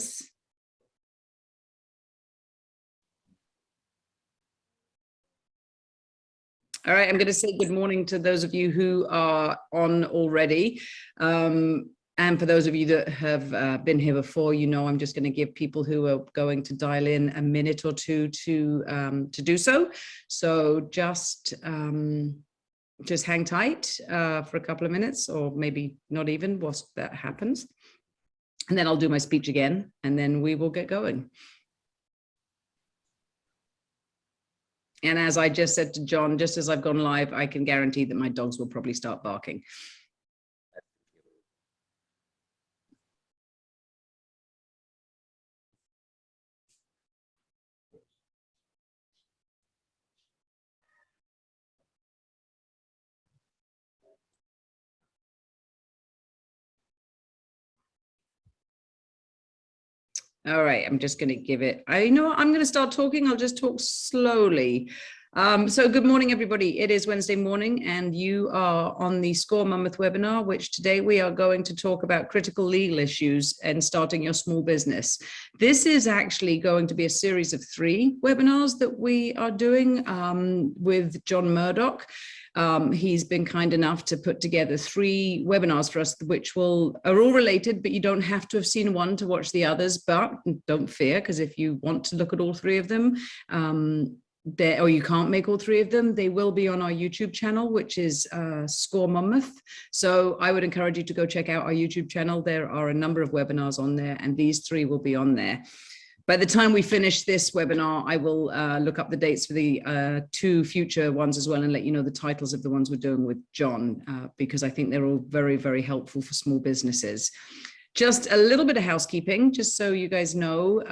All right, I'm going to say good morning to those of you who are on already. And for those of you that have been here before, you know, I'm just going to give people who are going to dial in a minute or two to do so. So just hang tight for a couple of minutes, or maybe not even, whilst that happens. And then I'll do my speech again, and then we will get going. And as I just said to John, just as I've gone live, I can guarantee that my dogs will probably start barking. All right, I'm just going to give it, I'm going to start talking. I'll just talk slowly. So good morning, everybody. It is Wednesday morning, and you are on the SCORE Monmouth webinar, which today we are going to talk about critical legal issues and starting your small business. This is actually going to be a series of 3 webinars that we are doing with John Murdoch. He's been kind enough to put together 3 webinars for us, which are all related, but you don't have to have seen one to watch the others. But don't fear, because if you want to look at all 3 of them, or you can't make all 3 of them, they will be on our YouTube channel, which is SCORE Monmouth. So I would encourage you to go check out our YouTube channel. There are a number of webinars on there, and these 3 will be on there. By the time we finish this webinar, I will look up the dates for the 2 future ones as well, and let you know the titles of the ones we're doing with John, because I think they're all very, very helpful for small businesses. Just a little bit of housekeeping, just so you guys know,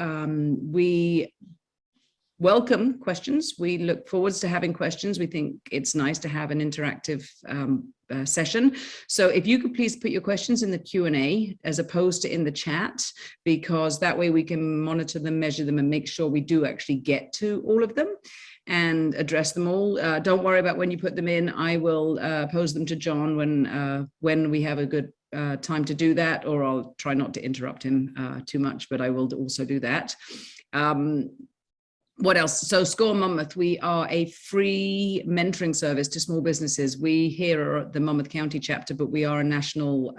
we welcome questions. We look forward to having questions. We think it's nice to have an interactive session. So if you could please put your questions in the Q&A as opposed to in the chat, because that way we can monitor them, measure them, and make sure we do actually get to all of them and address them all. Don't worry about when you put them in. I will pose them to John when we have a good time to do that, or I'll try not to interrupt him too much, but I will also do that. What else? So SCORE Monmouth, we are a free mentoring service to small businesses. We here are the Monmouth County chapter, but we are a national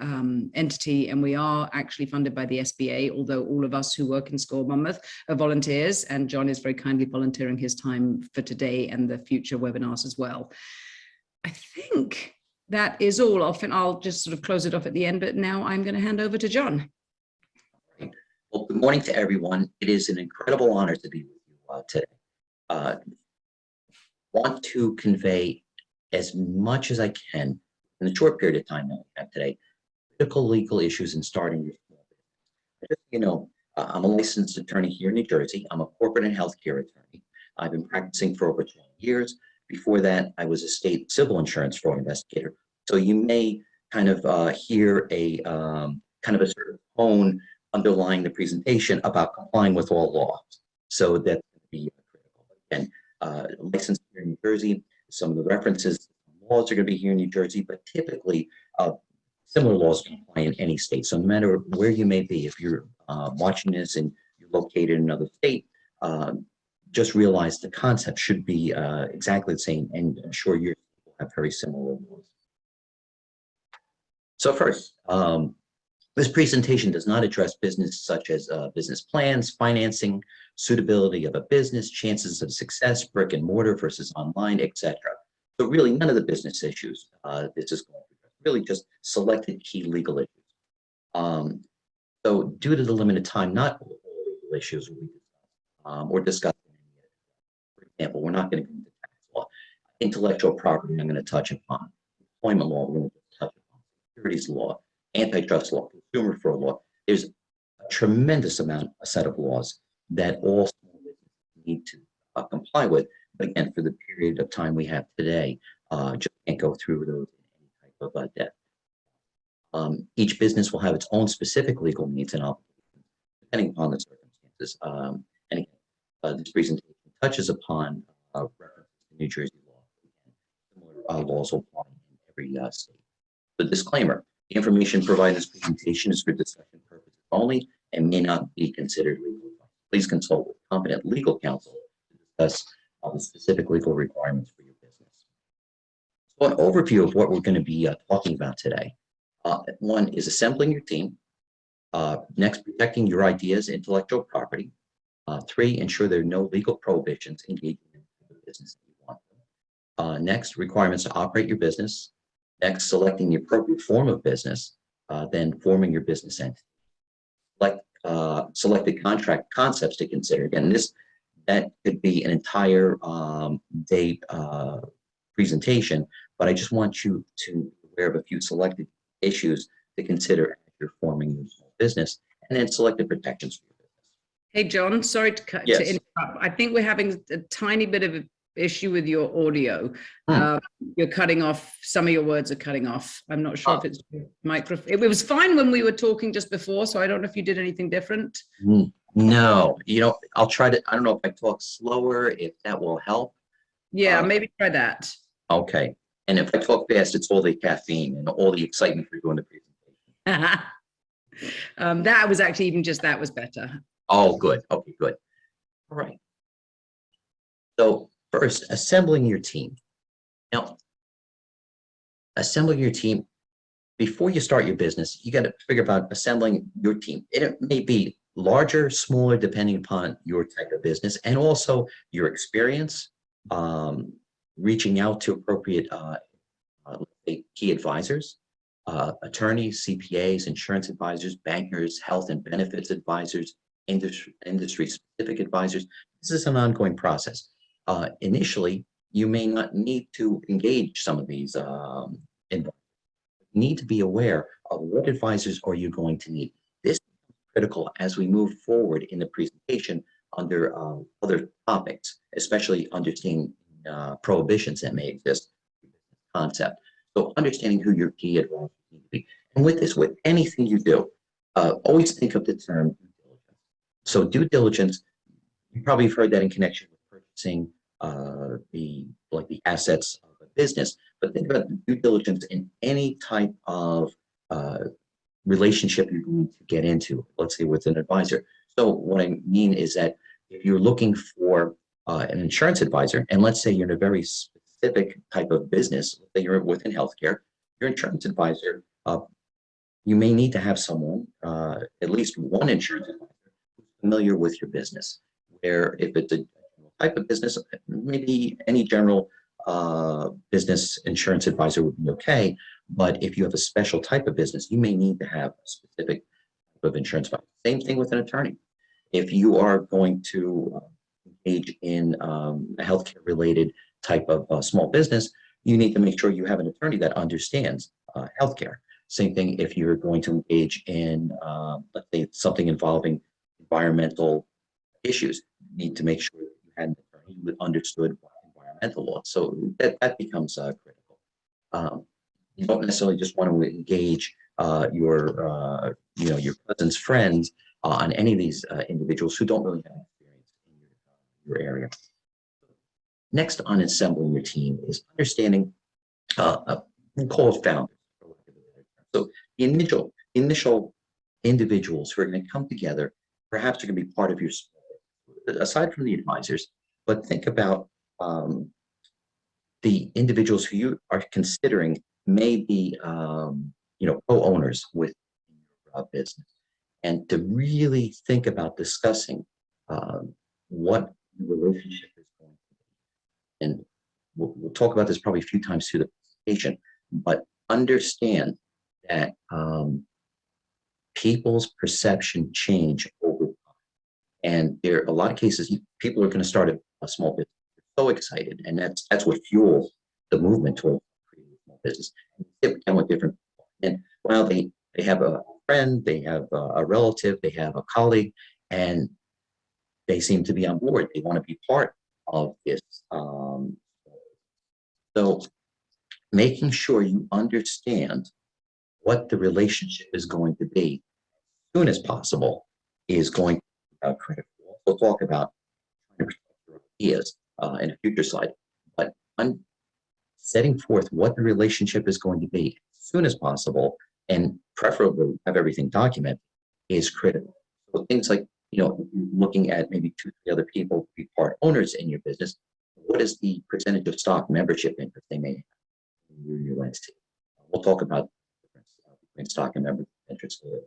entity, and we are actually funded by the SBA, although all of us who work in SCORE Monmouth are volunteers, and John is very kindly volunteering his time for today and the future webinars as well. I think that is all. I'll just sort of close it off at the end, but now I'm going to hand over to John. Well, good morning to everyone. It is an incredible honor to be with you today. Want to convey as much as I can in the short period of time that we have today, critical legal issues in starting your small business. Just, you know, I'm a licensed attorney here in New Jersey. I'm a corporate and healthcare attorney. I've been practicing for over 20 years. Before that, I was a state civil insurance fraud investigator. So you may kind of hear a kind of a certain tone underlying the presentation about complying with all laws. So that's be critical. And licensed here in New Jersey, some of the references laws are going to be here in New Jersey, but typically similar laws can apply in any state. So no matter where you may be, if you're watching this and you're located in another state, just realize the concept should be exactly the same, and I'm sure you have very similar laws. So first, this presentation does not address business such as business plans, financing, suitability of a business, chances of success, brick and mortar versus online, etc. So really none of the business issues this is going to address, really just selected key legal issues. So due to the limited time, not all legal issues will be discussed or discussed. For example, we're not going to go into tax law. Intellectual property, I'm going to touch upon. Employment law, we're going to touch upon. Securities law, antitrust law, consumer fraud law. There's a tremendous set of laws that all small businesses need to comply with. But again, for the period of time we have today, just can't go through those in any type of depth. Each business will have its own specific legal needs and obligations, depending upon the circumstances. And again, this presentation touches upon references to New Jersey law. Similar laws will apply in every state. The disclaimer: the information provided in this presentation is for discussion purposes only and may not be considered legal advice. Please consult with competent legal counsel to discuss the specific legal requirements for your business. So an overview of what we're going to be talking about today. One is assembling your team. Next, protecting your ideas, intellectual property. 3, ensure there are no legal prohibitions engaging in the business that you want. Next, requirements to operate your business. Next, selecting the appropriate form of business. Then forming your business entity. Selected contract concepts to consider. Again, that could be an entire day presentation, but I just want you to be aware of a few selected issues to consider as you're forming your small business, and then selected protections for your business. Hey, John, sorry to interrupt. I think we're having a tiny bit of an issue with your audio. You're cutting off. Some of your words are cutting off. I'm not sure if it's microphone. It was fine when we were talking just before, so I don't know if you did anything different. No, I'll try to, I don't know if I talk slower, if that will help. Yeah, maybe try that. Okay. And if I talk fast, it's all the caffeine and all the excitement for doing the presentation. That was actually even just that was better. Oh, good. Okay, good. All right. So first, assembling your team. Now, assembling your team, before you start your business, you got to figure out assembling your team. It may be larger, smaller, depending upon your type of business and also your experience, reaching out to appropriate key advisors, attorneys, CPAs, insurance advisors, bankers, health and benefits advisors, industry-specific advisors. This is an ongoing process. Initially, you may not need to engage some of these advisors. You need to be aware of what advisors are you going to need. This is critical as we move forward in the presentation under other topics, especially understanding prohibitions that may exist in this concept. So understanding who your key advisors need to be. And with this, with anything you do, always think of the term due diligence. So due diligence, you probably have heard that in connection with purchasing the assets of a business, but think about due diligence in any type of relationship you're going to get into, let's say with an advisor. So what I mean is that if you're looking for an insurance advisor, and let's say you're in a very specific type of business, let's say you're within healthcare, your insurance advisor, you may need to have someone, at least one insurance advisor, who's familiar with your business. Where if it's a type of business, maybe any general business insurance advisor would be okay. But if you have a special type of business, you may need to have a specific type of insurance advisor. Same thing with an attorney. If you are going to engage in a healthcare related type of small business, you need to make sure you have an attorney that understands healthcare. Same thing if you're going to engage in, let's say, something involving environmental issues. You need to make sure that you had an attorney who understood environmental law. So that becomes critical. You don't necessarily just want to engage your cousin's friends on any of these individuals who don't really have experience in your area. Next on assembling your team is understanding, we call it founders. So the initial individuals who are going to come together, perhaps are going to be part of your, aside from the advisors, but think about the individuals who you are considering may be, co-owners with your business, and to really think about discussing what the relationship is going to be. And we'll talk about this probably a few times through the presentation, but understand that people's perception change over time. And there are a lot of cases, people are going to start a small business. They're so excited, and that's what fuels the movement toward creating a small business. And with different people. And while they have a friend, they have a relative, they have a colleague, and they seem to be on board. They want to be part of this. So making sure you understand what the relationship is going to be as soon as possible is going to be critical. We'll talk about ideas in a future slide, but setting forth what the relationship is going to be as soon as possible, and preferably have everything documented, is critical. So things like, looking at maybe 2, 3 other people to be part owners in your business. What is the percentage of stock membership interest they may have in your entity? We'll talk about the difference between stock and membership interest later.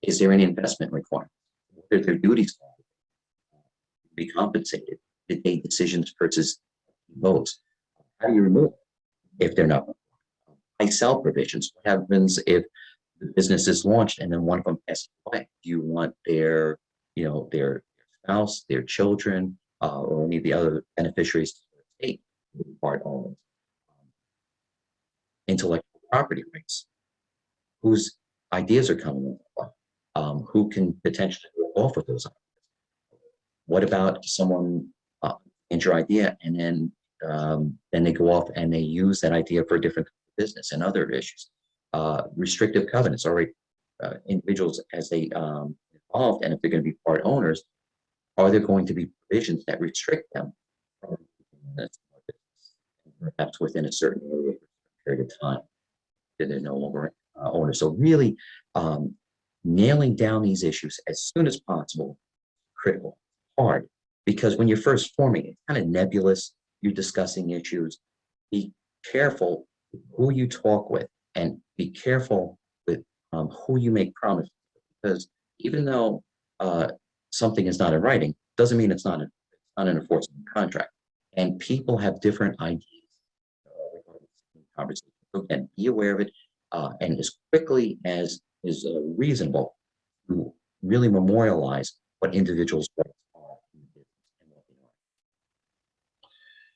Is there any investment requirements? What are their duties to be compensated? Did they decisions versus votes? How do you remove it if they're not? I sell provisions. What happens if the business is launched and then one of them passes away? Do you want their spouse, their children, or any of the other beneficiaries to the estate to be part owners? Intellectual property rights. Whose ideas are coming in? Who can potentially go off with those ideas? What about someone enter idea and then they go off and they use that idea for a different business and other issues? Restrictive covenants. All right, individuals as they involved, and if they're going to be part owners, are there going to be provisions that restrict them from perhaps within a certain area for a period of time that they're no longer owners? So really nailing down these issues as soon as possible, critical, hard, because when you're first forming, it's kind of nebulous. You're discussing issues. Be careful who you talk with, and be careful with who you make promises, because even though something is not in writing, doesn't mean it's not an enforceable contract. And people have different ideas regarding conversations. So again, be aware of it, and as quickly as is reasonable, to really memorialize what individuals' rights are in the business and what they are.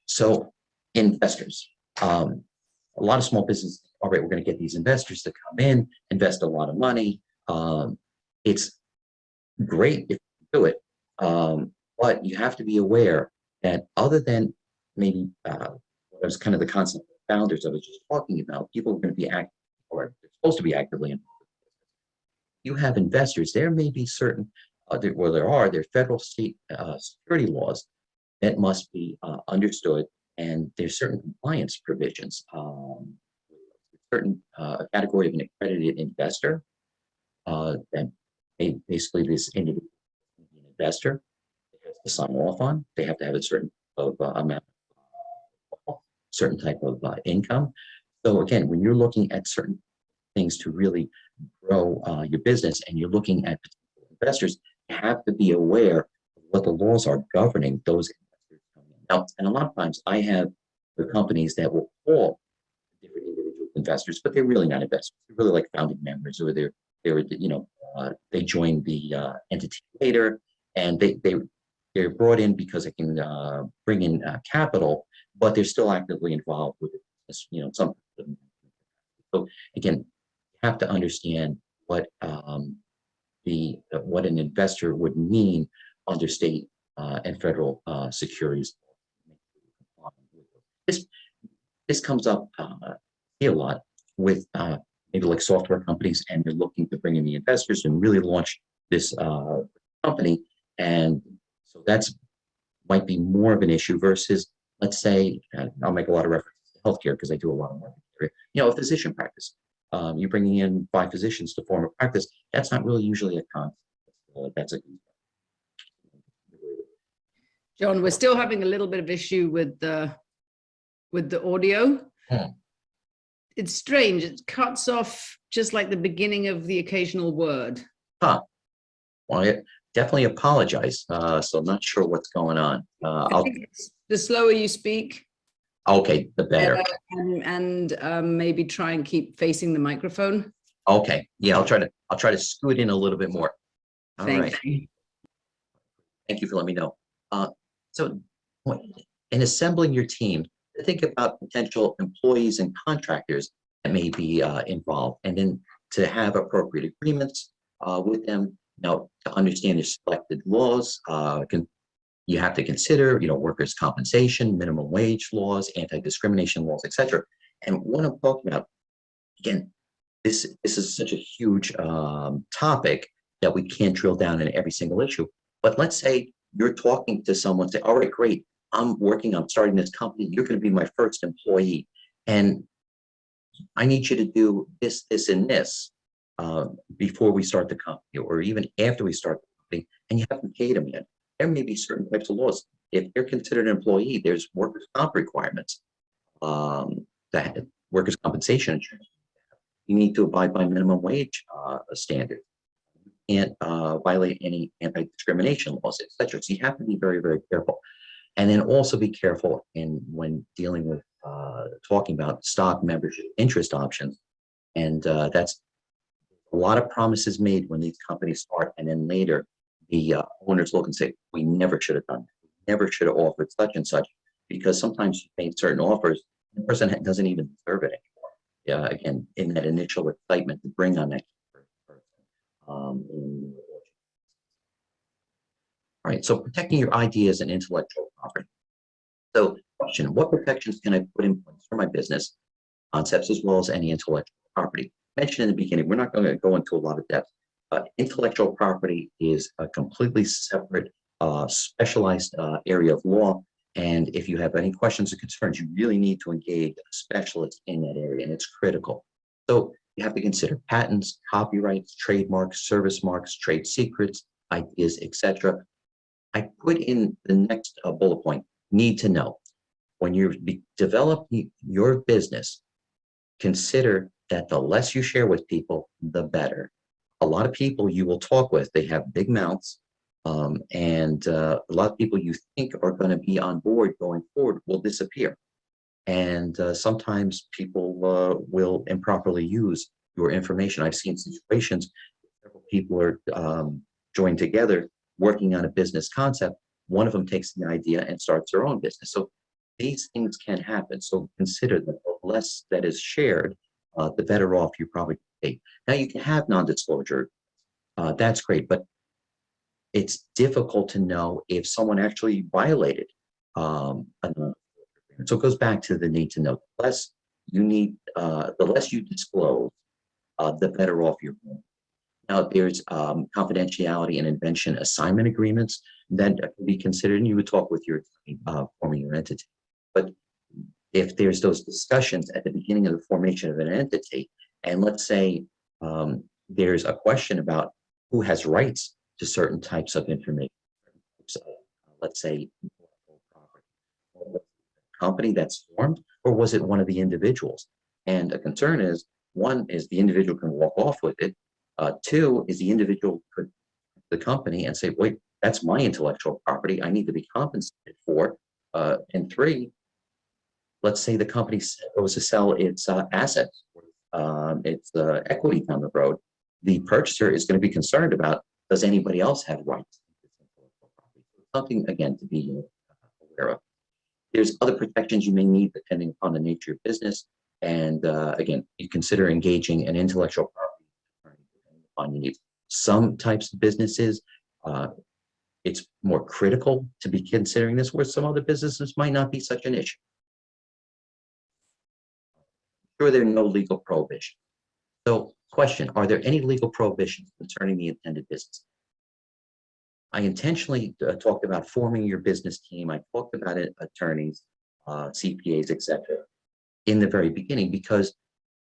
So, investors. A lot of small businesses, all right, we're going to get these investors to come in, invest a lot of money. It's great if you do it, but you have to be aware that other than maybe what was kind of the concept the founders of it just talking about, people are going to be active, or they're supposed to be actively involved. You have investors. There may be certain, there are federal state security laws that must be understood. And there's certain compliance provisions, certain category of an accredited investor, that basically this individual investor has to sign off on. They have to have a certain of amount, certain type of income. So again, when you're looking at certain things to really grow your business, and you're looking at investors, you have to be aware of what the laws are governing those investors. Now, and a lot of times I have the companies that will call different individual investors, but they're really not investors. They're really like founding members, or they join the entity later, and they're brought in because they can bring in capital, but they're still actively involved with the business. Some. So again, you have to understand what what an investor would mean under state and federal securities. This comes up a lot with maybe like software companies, and they're looking to bring in the investors and really launch this company. And so that's might be more of an issue versus, let's say, I'll make a lot of references to healthcare because I do a lot of work here. A physician practice. You're bringing in 5 physicians to form a practice. That's not really usually a concept. That's a John, we're still having a little bit of issue with the audio. It's strange. It cuts off just like the beginning of the occasional word. Well, I definitely apologize. So I'm not sure what's going on. I think it's the slower you speak. Okay, the better. And maybe try and keep facing the microphone. Okay, yeah, I'll try to scoot in a little bit more. All right. Thank you. Thank you for letting me know. So in assembling your team, think about potential employees and contractors that may be involved, and then to have appropriate agreements with them. To understand your selected laws, you have to consider, workers' compensation, minimum wage laws, anti-discrimination laws, etc. And what I'm talking about, again, this is such a huge topic that we can't drill down in every single issue. But let's say you're talking to someone, say, all right, great, I'm starting this company. You're going to be my first employee, and I need you to do this, this, and this before we start the company, or even after we start the company and you haven't paid them yet. There may be certain types of laws. If they're considered an employee, there's workers' comp requirements, that workers' compensation insurance. You need to abide by minimum wage standards. Can't violate any anti-discrimination laws, etc. So you have to be very, very careful. And then also be careful when dealing with talking about stock membership interest options. And that's a lot of promises made when these companies start, and then later the owners look and say, we never should have done that. We never should have offered such and such, because sometimes you made certain offers, the person doesn't even deserve it anymore. Yeah, again, in that initial excitement to bring on that person. All right, so protecting your ideas and intellectual property. So question, what protections can I put in place for my business concepts as well as any intellectual property? Mentioned in the beginning, we're not going to go into a lot of depth. Intellectual property is a completely separate, specialized area of law. And if you have any questions or concerns, you really need to engage a specialist in that area, and it's critical. So you have to consider patents, copyrights, trademarks, service marks, trade secrets, ideas, etc. I put in the next bullet point, need to know. When you're developing your business, consider that the less you share with people, the better. A lot of people you will talk with, they have big mouths, and a lot of people you think are going to be on board going forward will disappear. And sometimes people will improperly use your information. I've seen situations where several people are joined together working on a business concept. One of them takes the idea and starts their own business. So these things can happen. So consider that the less that is shared, the better off you probably be. Now you can have non-disclosure. That's great, but it's difficult to know if someone actually violated a non-disclosure agreement. So it goes back to the need to know. The less you disclose, the better off you're going. Now, there's confidentiality and invention assignment agreements that can be considered, and you would talk with your forming your entity. But if there's those discussions at the beginning of the formation of an entity, and let's say there's a question about who has rights to certain types of information, so, let's say company that's formed, or was it one of the individuals? And a concern is, one is the individual can walk off with it. Two is the individual could the company and say, wait, that's my intellectual property. I need to be compensated for. And three, let's say the company goes to sell its assets, its equity down the road. The purchaser is going to be concerned about, does anybody else have rights to this intellectual property? Something, again, to be aware of. There's other protections you may need depending upon the nature of business. And again, you consider engaging an intellectual property on your needs. Some types of businesses, it's more critical to be considering this, where some other businesses might not be such an issue. Sure, there are no legal prohibitions. So, question, are there any legal prohibitions concerning the intended business? I intentionally talked about forming your business team. I talked about it, attorneys, CPAs, etc. in the very beginning, because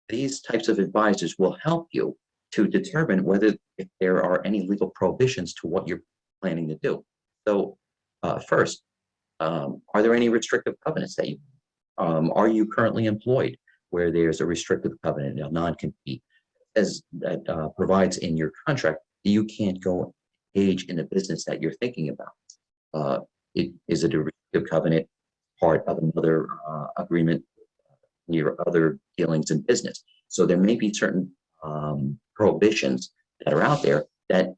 these types of advisors will help you to determine whether if there are any legal prohibitions to what you're planning to do. So first, are there any restrictive covenants that you are you currently employed where there's a restrictive covenant, a non-compete, as that provides in your contract that you can't go engage in the business that you're thinking about? Is it a restrictive covenant part of another agreement, your other dealings in business? So there may be certain prohibitions that are out there that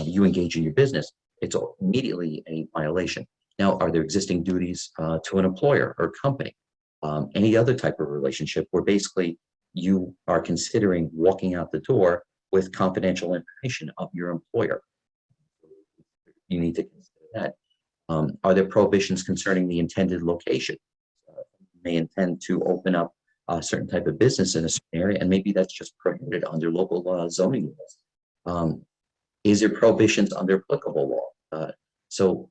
you engage in your business, it's immediately a violation. Now, are there existing duties to an employer or company? Any other type of relationship where basically you are considering walking out the door with confidential information of your employer? You need to consider that. Are there prohibitions concerning the intended location? You may intend to open up a certain type of business in a certain area, and maybe that's just prohibited under local zoning laws. Is there prohibitions under applicable law? So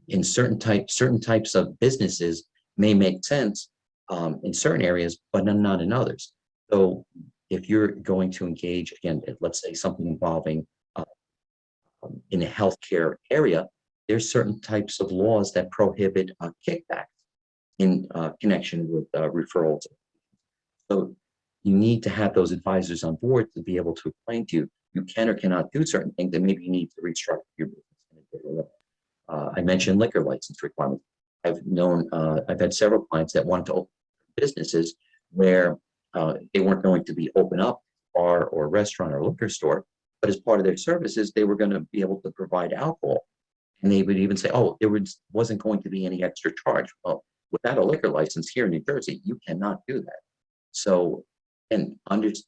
in certain types of businesses may make sense in certain areas, but not in others. So if you're going to engage, again, let's say something involving in the healthcare area, there's certain types of laws that prohibit kickbacks in connection with referrals. So you need to have those advisors on board to be able to explain to you, you can or cannot do certain things, and maybe you need to restructure your business in a different way. I mentioned liquor license requirements. I've had several clients that wanted to open businesses where they weren't going to be open up bar or restaurant or liquor store, but as part of their services, they were going to be able to provide alcohol. And they would even say, oh, wasn't going to be any extra charge. Well, without a liquor license here in New Jersey, you cannot do that. So, and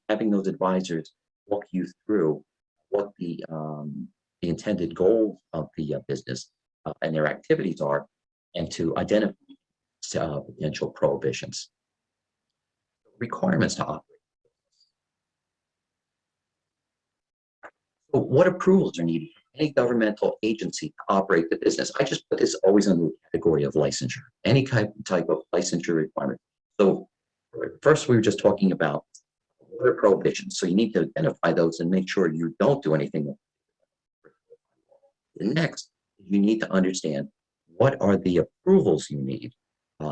having those advisors walk you through what the intended goal of the business and their activities are, and to identify potential prohibitions. Requirements to operate. So what approvals are needed from any governmental agency to operate the business? I just put this always under the category of licensure, any type of licensure requirement. So first, we were just talking about what are prohibitions. So you need to identify those and make sure you don't do anything. Next, you need to understand what are the approvals you need.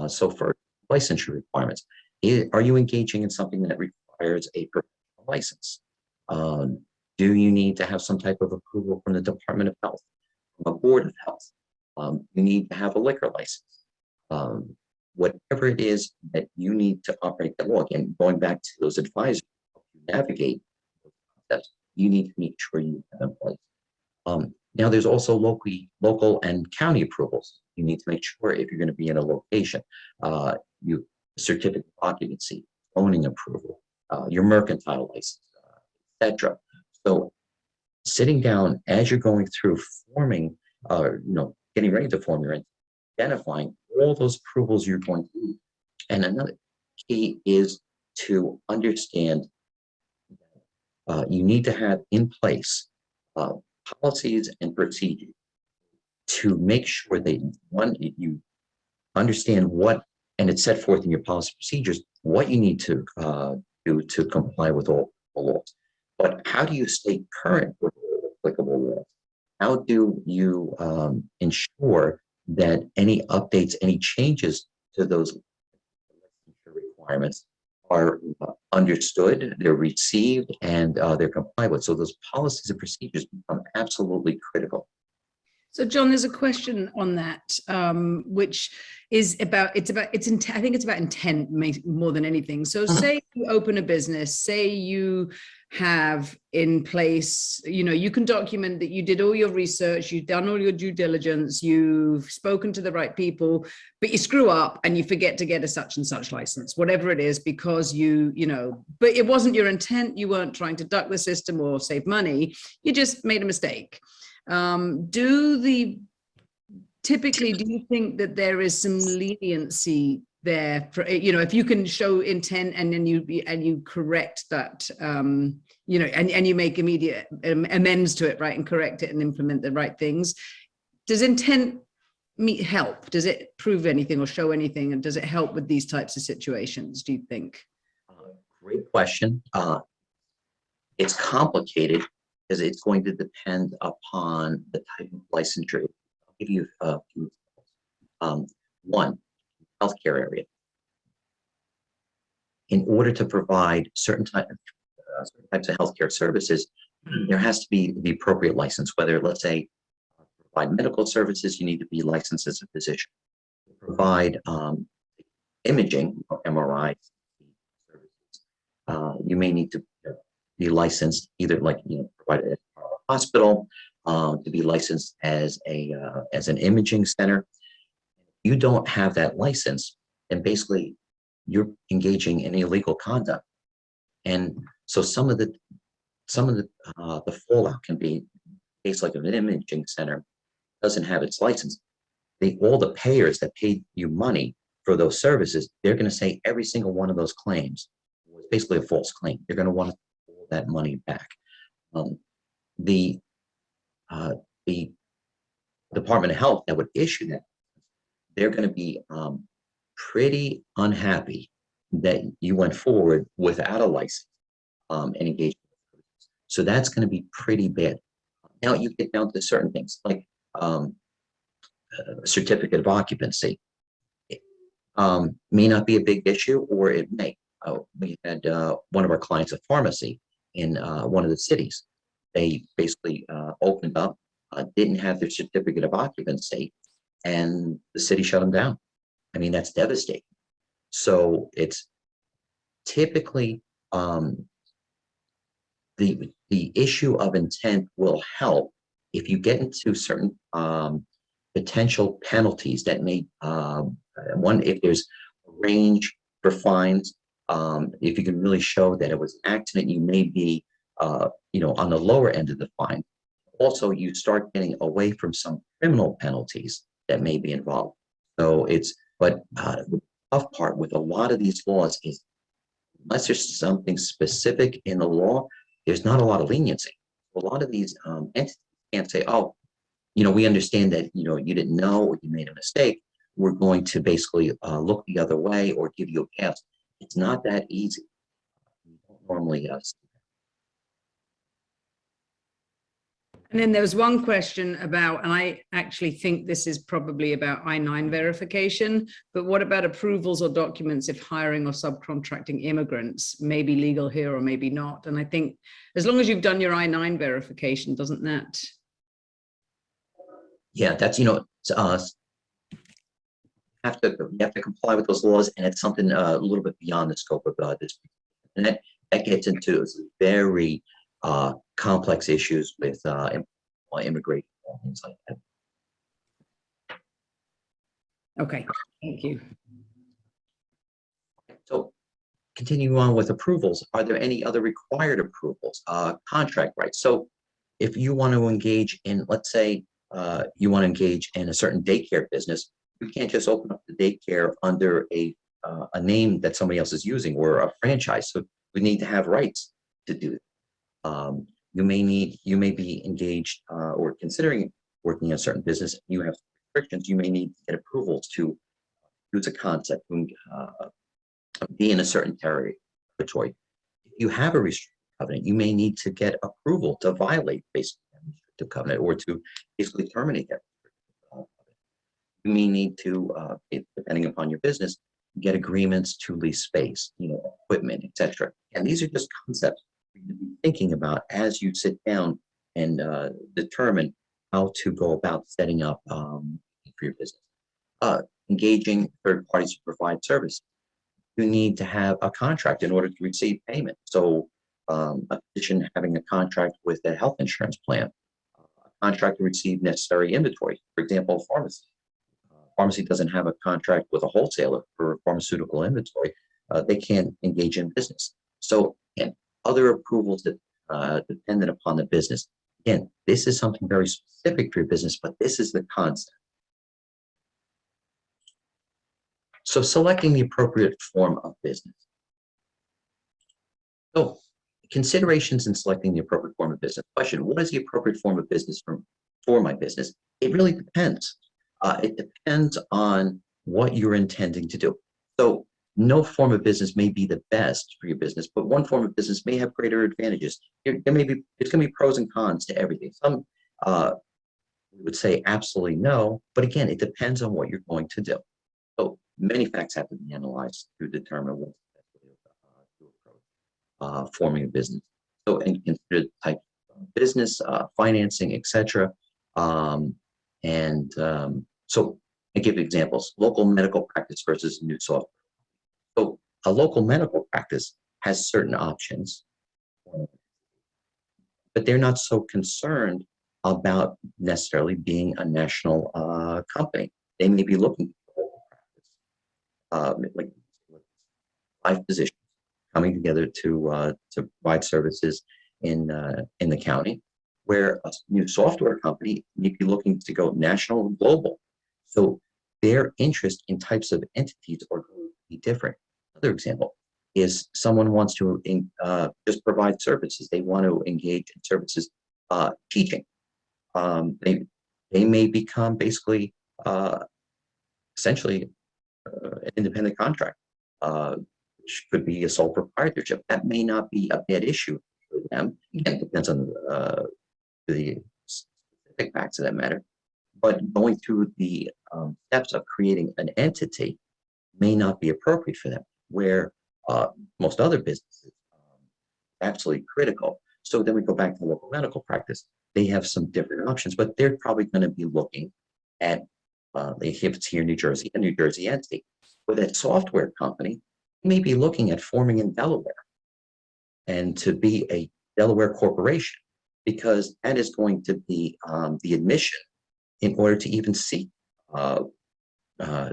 So for licensure requirements, are you engaging in something that requires a professional license? Do you need to have some type of approval from the Department of Health, from a Board of Health? You need to have a liquor license. Whatever it is that you need to operate the law, again, going back to those advisors to navigate those concepts, you need to make sure you have in place. Now, there's also local and county approvals. You need to make sure if you're going to be in a location, certificate of occupancy, owning approval, your mercantile license, etc. So sitting down as you're going through forming, getting ready to form your entity, identifying all those approvals you're going to need. And another key is to understand you need to have in place policies and procedures to make sure that you understand what, and it's set forth in your policy procedures, what you need to do to comply with all the laws. But how do you stay current with all applicable laws? How do you ensure that any updates, any changes to those requirements are understood, they're received, and they're complied with? So those policies and procedures become absolutely critical. So, John, there's a question on that, which is about I think it's about intent more than anything. So, say you open a business, say you have in place, you can document that you did all your research, you've done all your due diligence, you've spoken to the right people, but you screw up and you forget to get a such and such license, whatever it is, because but it wasn't your intent. You weren't trying to duck the system or save money. You just made a mistake. Typically, do you think that there is some leniency there for, if you can show intent and then you correct that, and you make immediate amends to it, right, and correct it and implement the right things? Does intent help? Does it prove anything or show anything? And does it help with these types of situations, do you think? Great question. It's complicated because it's going to depend upon the type of licensure. I'll give you a few examples. One, healthcare area. In order to provide certain types of healthcare services, there has to be the appropriate license. Whether, let's say, provide medical services, you need to be licensed as a physician. Provide imaging, or MRI services, you may need to be licensed either provided at a hospital, to be licensed as an imaging center. You don't have that license, and basically you're engaging in illegal conduct. And so some of the fallout can be, case like an imaging center doesn't have its license. All the payers that paid you money for those services, they're going to say every single one of those claims was basically a false claim. They're going to want all that money back. The Department of Health that would issue that, they're going to be pretty unhappy that you went forward without a license and engagement. So that's going to be pretty bad. Now you get down to certain things like a certificate of occupancy. May not be a big issue, or it may. We had one of our clients, a pharmacy in one of the cities. They basically opened up, didn't have their certificate of occupancy, and the city shut them down. I mean, that's devastating. So it's typically the issue of intent will help if you get into certain potential penalties that may if there's a range for fines, if you can really show that it was an accident, you may be on the lower end of the fine. Also, you start getting away from some criminal penalties that may be involved. So but the tough part with a lot of these laws is unless there's something specific in the law, there's not a lot of leniency. A lot of these entities can't say, oh, we understand that, you didn't know or you made a mistake. We're going to basically look the other way or give you a pass. It's not that easy. Normally, And then there was one question about, and I actually think this is probably about I-9 verification, but what about approvals or documents if hiring or subcontracting immigrants may be legal here or maybe not? And I think as long as you've done your I-9 verification, doesn't that? Yeah, that's, you have to comply with those laws, and it's something a little bit beyond the scope of this. And that gets into very complex issues with immigration and things like that. Okay, thank you. So continue on with approvals. Are there any other required approvals? Contract rights. So if you want to engage in, let's say, you want to engage in a certain daycare business, you can't just open up the daycare under a name that somebody else is using or a franchise. So we need to have rights to do it. You may be engaged or considering working in a certain business. You have restrictions. You may need to get approvals to use a concept, be in a certain territory. If you have a restricted covenant, you may need to get approval to violate basically that restrictive covenant or to basically terminate that. You may need to, depending upon your business, get agreements to lease space, equipment, etc. And these are just concepts you need to be thinking about as you sit down and determine how to go about setting up for your business. Engaging third parties to provide services. You need to have a contract in order to receive payment. So a physician having a contract with a health insurance plan, a contract to receive necessary inventory. For example, pharmacy. Pharmacy doesn't have a contract with a wholesaler for pharmaceutical inventory. They can't engage in business. So, and other approvals that dependent upon the business. Again, this is something very specific for your business, but this is the concept. So selecting the appropriate form of business. So considerations in selecting the appropriate form of business. Question, what is the appropriate form of business for my business? It really depends. It depends on what you're intending to do. So no form of business may be the best for your business, but one form of business may have greater advantages. It's going to be pros and cons to everything. Some would say absolutely no, but again, it depends on what you're going to do. So many facts have to be analyzed to determine what's the best way to approach forming a business. So, and consider the type of business, financing, etc. So I give examples: local medical practice versus new software. So a local medical practice has certain options, but they're not so concerned about necessarily being a national company. They may be looking for local practice, like 5 physicians coming together to provide services in the county, where a new software company may be looking to go national and global. So their interest in types of entities are going to be different. Another example is someone wants to just provide services. They want to engage in services, teaching. They may become basically essentially an independent contract, which could be a sole proprietorship. That may not be a bad issue for them. Again, it depends on the specific facts of that matter, but going through the steps of creating an entity may not be appropriate for them, where most other businesses absolutely critical. So then we go back to local medical practice. They have some different options, but they're probably going to be looking at, if it's here in New Jersey, a New Jersey entity. With a software company, you may be looking at forming in Delaware and to be a Delaware corporation, because that is going to be the admission in order to even seek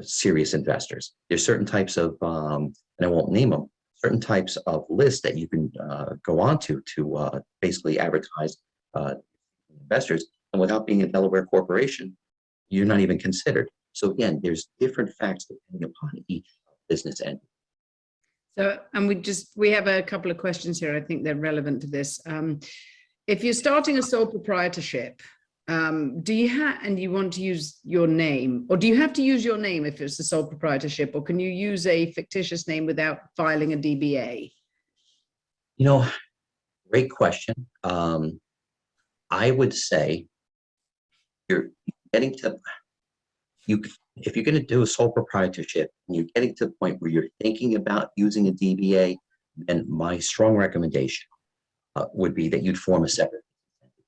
serious investors. There's certain types of, and I won't name them, certain types of lists that you can go on to basically advertise investors. And without being a Delaware corporation, you're not even considered. So again, there's different facts depending upon each business entity. So, and we have a couple of questions here. I think they're relevant to this. If you're starting a sole proprietorship, do you have, and you want to use your name, or do you have to use your name if it's a sole proprietorship, or can you use a fictitious name without filing a DBA? You know, great question. I would say you're getting to, if you're going to do a sole proprietorship and you're getting to the point where you're thinking about using a DBA, then my strong recommendation would be that you'd form a separate entity.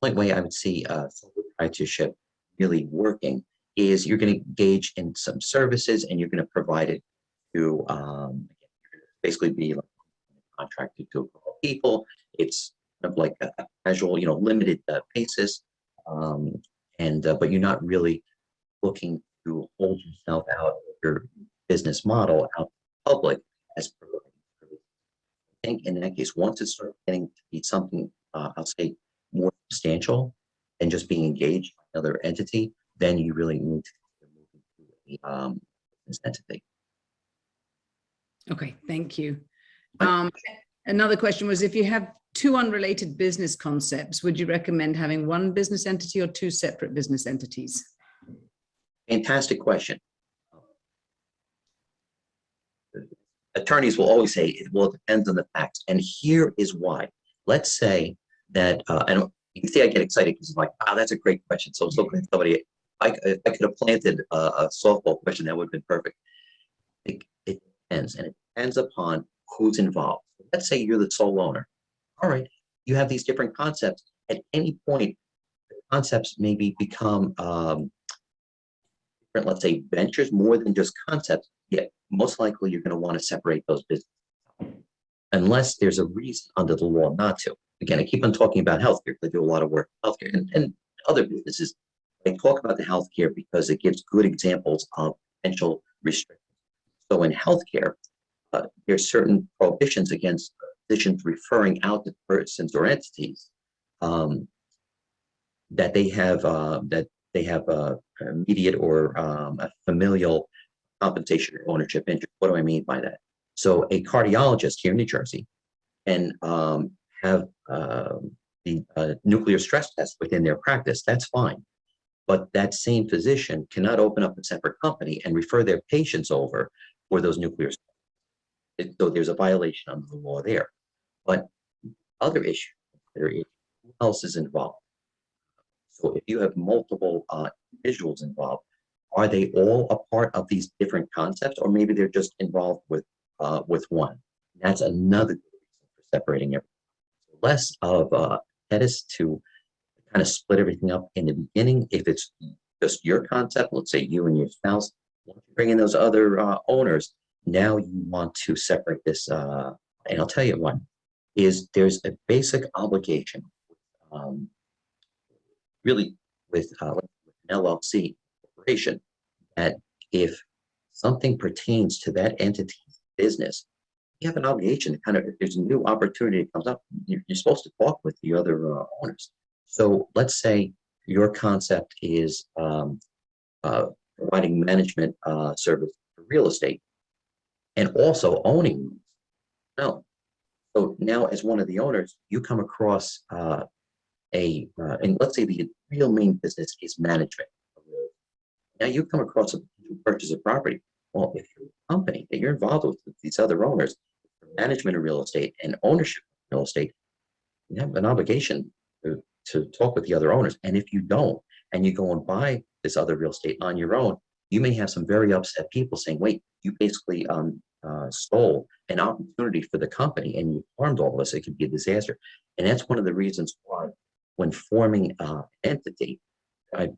The only way I would see sole proprietorship really working is you're going to engage in some services and you're going to provide it to basically be like contracted to a couple of people. It's kind of like a casual, limited basis, but you're not really looking to hold yourself out of your business model out to the public as providing services. I think in that case, once it starts getting to be something, I'll say, more substantial than just being engaged by another entity, then you really need to move into a business entity. Okay, thank you. Another question was, if you have two unrelated business concepts, would you recommend having one business entity or two separate business entities? Fantastic question. Attorneys will always say, well, it depends on the facts. And here is why. Let's say that, and you can see I get excited because I'm like, wow, that's a great question. So glad somebody, if I could have planted a softball question, that would have been perfect. It depends, and it depends upon who's involved. Let's say you're the sole owner. All right, you have these different concepts. At any point, the concepts maybe become different, let's say, ventures more than just concepts. Yet most likely you're going to want to separate those businesses unless there's a reason under the law not to. Again, I keep on talking about healthcare because I do a lot of work in healthcare and other businesses. I talk about the healthcare because it gives good examples of potential restrictions. So in healthcare, there's certain prohibitions against physicians referring out to persons or entities that they have immediate or a familial compensation or ownership interest. What do I mean by that? So a cardiologist here in New Jersey can have the nuclear stress test within their practice. That's fine. But that same physician cannot open up a separate company and refer their patients over for those nuclear tests. So there's a violation under the law there. But other issue, who else is involved? So if you have multiple individuals involved, are they all a part of these different concepts, or maybe they're just involved with one? That's another reason for separating everything. So less of a impetus to kind of split everything up in the beginning. If it's just your concept, let's say you and your spouse, once you bring in those other owners, now you want to separate this. And I'll tell you what, is there's a basic obligation really with an LLC corporation, that if something pertains to that entity's business, you have an obligation to kind of, if there's a new opportunity that comes up, you're supposed to talk with the other owners. So let's say your concept is providing management service for real estate and also owning. No. So now as one of the owners, you come across and let's say the real main business is management. Now you come across a purchase of property. Well, if you're a company that you're involved with these other owners, management of real estate and ownership of real estate, you have an obligation to talk with the other owners. And if you don't, and you go and buy this other real estate on your own, you may have some very upset people saying, wait, you basically stole an opportunity for the company and you harmed all of us. It could be a disaster. And that's one of the reasons why when forming an entity, I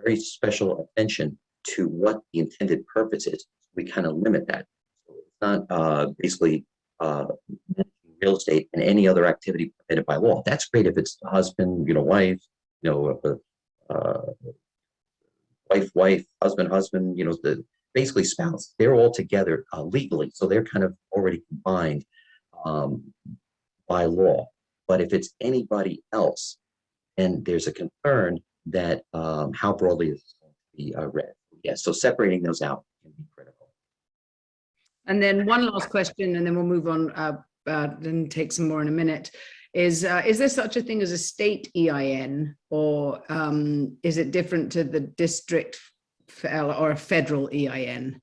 very special attention to what the intended purpose is. We kind of limit that. So it's not basically real estate and any other activity permitted by law. That's great if it's husband, wife, wife, husband, basically spouse. They're all together legally, so they're kind of already combined by law. But if it's anybody else, and there's a concern that how broadly is it going to be read. Yeah, so separating those out can be critical. And then one last question, and then we'll move on and take some more in a minute. Is there such a thing as a state EIN, or is it different to the district or a federal EIN?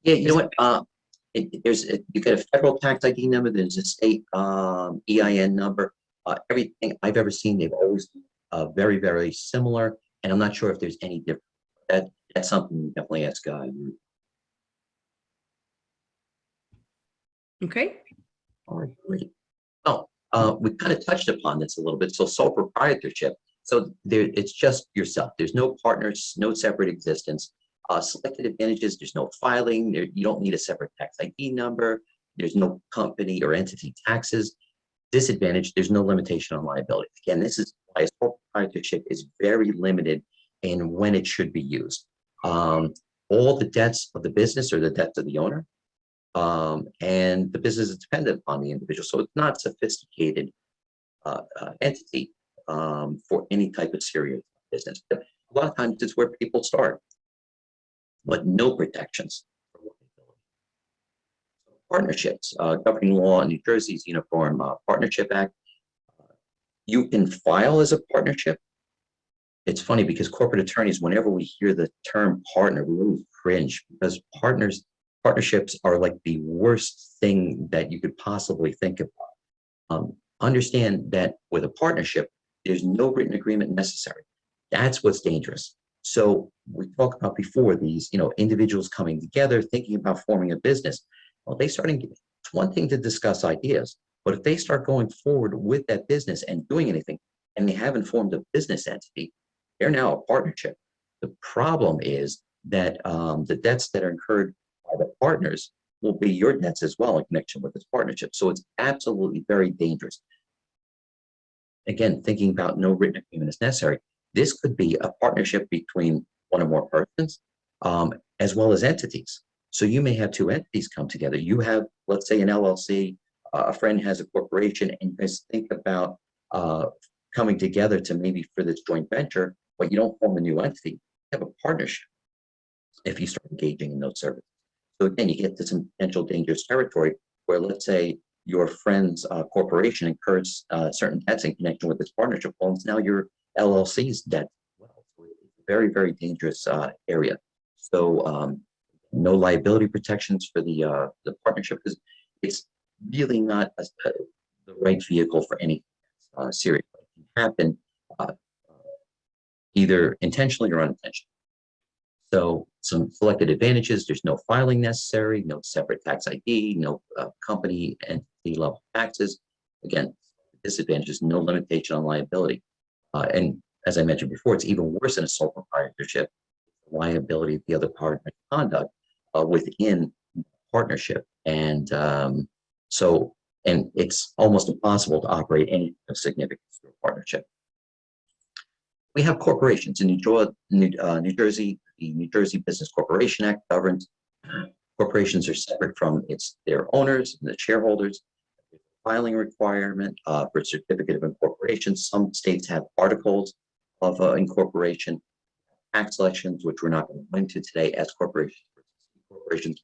Yeah, you know what? You get a federal tax ID number. There's a state EIN number. Everything I've ever seen, they've always been very, very similar. And I'm not sure if there's any difference. That's something you definitely ask. Okay. All right, great. Oh, we kind of touched upon this a little bit. So sole proprietorship. So it's just yourself. There's no partners, no separate existence. Selected advantages, there's no filing. You don't need a separate tax ID number. There's no company or entity taxes. Disadvantage, there's no limitation on liability. Again, this is why sole proprietorship is very limited in when it should be used. All the debts of the business are the debts of the owner. And the business is dependent upon the individual. So it's not a sophisticated entity for any type of serious business. But a lot of times it's where people start, but no protections for liability. So partnerships, governing law in New Jersey's Uniform Partnership Act. You can file as a partnership. It's funny because corporate attorneys, whenever we hear the term partner, we always cringe because partnerships are like the worst thing that you could possibly think about. Understand that with a partnership, there's no written agreement necessary. That's what's dangerous. So we talked about before these, individuals coming together, thinking about forming a business. Well, it's one thing to discuss ideas, but if they start going forward with that business and doing anything, and they haven't formed a business entity, they're now a partnership. The problem is that the debts that are incurred by the partners will be your debts as well in connection with this partnership. So it's absolutely very dangerous. Again, thinking about no written agreement is necessary. This could be a partnership between one or more persons, as well as entities. So you may have two entities come together. You have, let's say, an LLC, a friend has a corporation, and you guys think about coming together to maybe for this joint venture, but you don't form a new entity. You have a partnership if you start engaging in those services. So again, you get to some potential dangerous territory where, let's say, your friend's corporation incurs certain debts in connection with this partnership. Well, it's now your LLC's debt. Well, so it's a very, very dangerous area. So no liability protections for the partnership, because it's really not the right vehicle for any serious. It can happen either intentionally or unintentionally. So some selected advantages, there's no filing necessary, no separate tax ID, no company entity level taxes. Again, disadvantages, no limitation on liability. And as I mentioned before, it's even worse in a sole proprietorship, liability of the other partner's conduct within partnership. And and it's almost impossible to operate any significance through a partnership. We have corporations in New Jersey. The New Jersey Business Corporation Act governs corporations are separate from their owners and the shareholders. Filing requirement for certificate of incorporation. Some states have articles of incorporation, tax elections, which we're not going to go into today as corporations.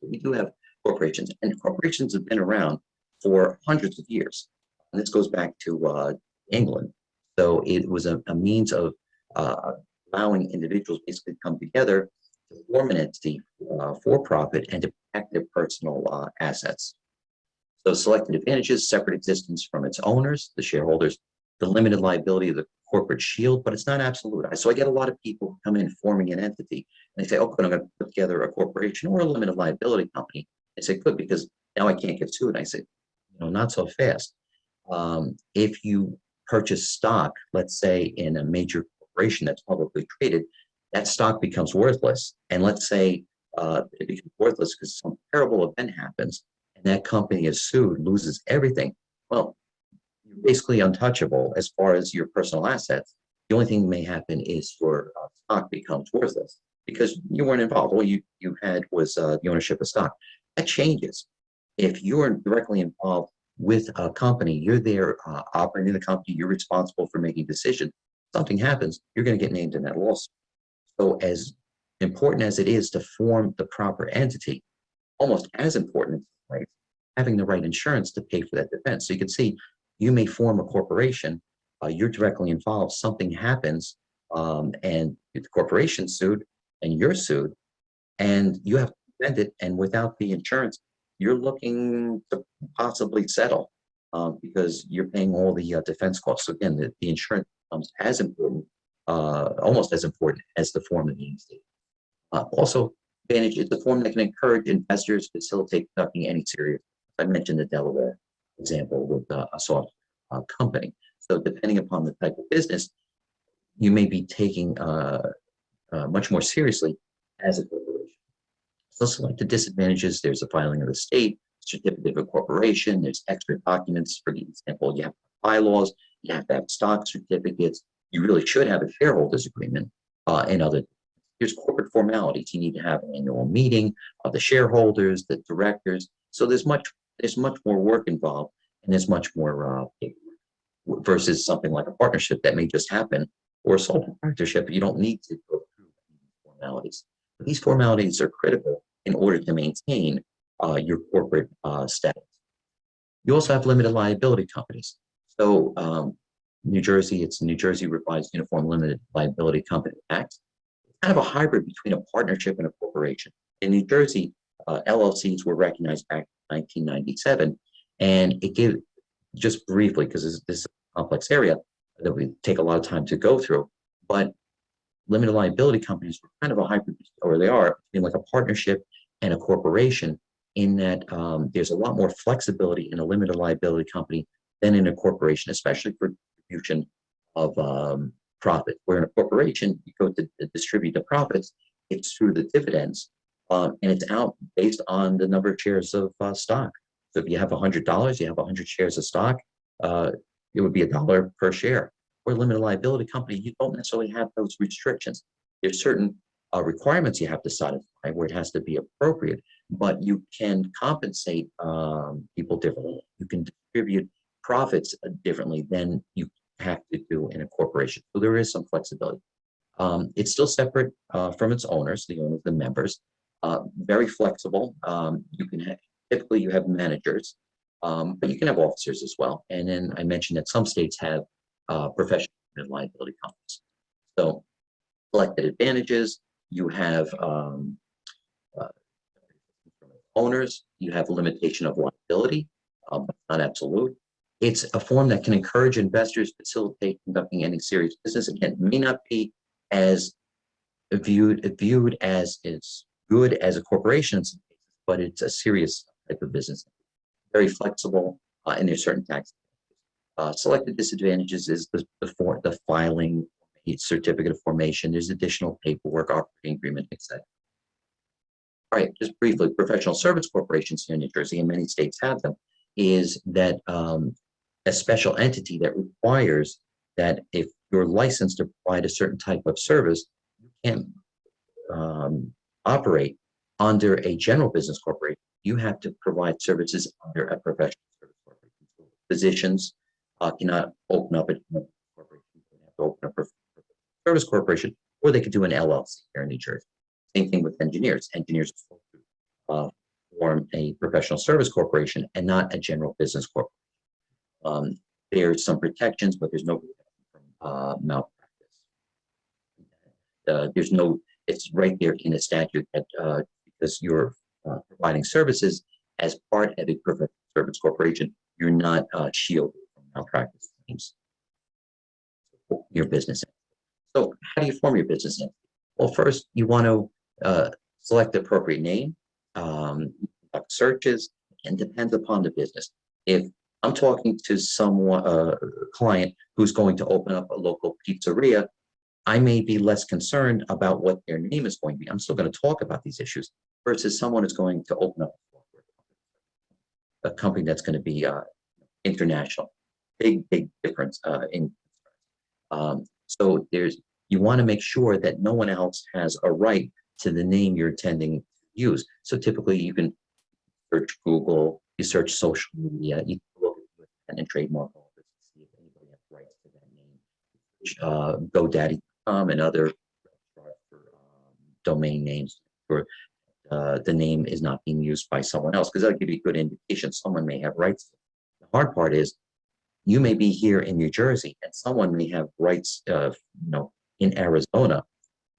But we do have corporations, and corporations have been around for hundreds of years. And this goes back to England. So it was a means of allowing individuals basically to come together to form an entity for profit and to protect their personal assets. So selected advantages, separate existence from its owners, the shareholders, the limited liability of the corporate shield, but it's not absolute. So I get a lot of people who come in forming an entity, and they say, "Oh, good, I'm going to put together a corporation or a limited liability company." I say, "Good, because now I can't get sued." I say, not so fast. If you purchase stock, let's say in a major corporation that's publicly traded, that stock becomes worthless. And let's say it becomes worthless because some terrible event happens and that company is sued, loses everything. Well, you're basically untouchable as far as your personal assets. The only thing that may happen is your stock becomes worthless because you weren't involved. All you had was the ownership of stock. That changes. If you're directly involved with a company, you're there operating the company, you're responsible for making decisions. Something happens, you're going to get named in that lawsuit. So as important as it is to form the proper entity, almost as important as having the right insurance to pay for that defense. So you can see, you may form a corporation, you're directly involved, something happens, and the corporation's sued, and you're sued, and you have to defend it, and without the insurance, you're looking to possibly settle because you're paying all the defense costs. So again, the insurance becomes as important, almost as important as the form of the estate. Also, advantage is the form that can encourage investors to facilitate conducting any serious. I mentioned the Delaware example with a software company. So depending upon the type of business, you may be taking much more seriously as a corporation. So select the disadvantages. There's a filing of the state, certificate of incorporation, there's extra documents. For example, you have bylaws, you have to have stock certificates, you really should have a shareholders agreement, and other. There's corporate formalities. You need to have an annual meeting of the shareholders, the directors. So there's much more work involved, and there's much more versus something like a partnership that may just happen, or a sole proprietorship. You don't need to go through formalities. But these formalities are critical in order to maintain your corporate status. You also have limited liability companies. So New Jersey, it's New Jersey Revised Uniform Limited Liability Company Act. It's kind of a hybrid between a partnership and a corporation. In New Jersey, LLCs were recognized back in 1997, and it gave, just briefly, because this is a complex area that we take a lot of time to go through, but limited liability companies were kind of a hybrid, or they are, between like a partnership and a corporation, in that there's a lot more flexibility in a limited liability company than in a corporation, especially for distribution of profit. Where in a corporation, you go to distribute the profits, it's through the dividends, and it's out based on the number of shares of stock. So if you have $100, you have 100 shares of stock, it would be $1 per share. Or a limited liability company, you don't necessarily have those restrictions. There's certain requirements you have to satisfy where it has to be appropriate, but you can compensate people differently. You can distribute profits differently than you have to do in a corporation. So there is some flexibility. It's still separate from its owners, the members. Very flexible. You can have, typically you have managers, but you can have officers as well. And then I mentioned that some states have professional liability companies. So selected advantages, you have owners, you have limitation of liability, but not absolute. It's a form that can encourage investors to facilitate conducting any serious business. Again, it may not be as viewed as good as a corporation, but it's a serious type of business. Very flexible, and there's certain tax. Selected disadvantages is the filing, certificate of formation. There's additional paperwork, operating agreement, etc. All right, just briefly, professional service corporations here in New Jersey, and many states have them, is that a special entity that requires that if you're licensed to provide a certain type of service, you can't operate under a general business corporation. You have to provide services under a professional service corporation. So physicians cannot open up a corporation. They have to open up a service corporation, or they could do an LLC here in New Jersey. Same thing with engineers. Engineers form a professional service corporation and not a general business corporation. There's some protections, but there's no protection from malpractice. There's no, it's right there in the statute that because you're providing services as part of a professional service corporation, you're not shielded from malpractice claims. your business. So how do you form your business entity? Well, first you want to select the appropriate name, conduct searches, and depends upon the business. If I'm talking to someone, a client who's going to open up a local pizzeria, I may be less concerned about what their name is going to be. I'm still going to talk about these issues versus someone who's going to open up a company that's going to be international. Big difference in. So you want to make sure that no one else has a right to the name you're intending to use. So typically you can search Google, you search social media, you can look at patent and trademark office to see if anybody has rights to that name. GoDaddy.com and other domain names for the name is not being used by someone else, because that'll give you a good indication someone may have rights. The hard part is you may be here in New Jersey and someone may have rights in Arizona,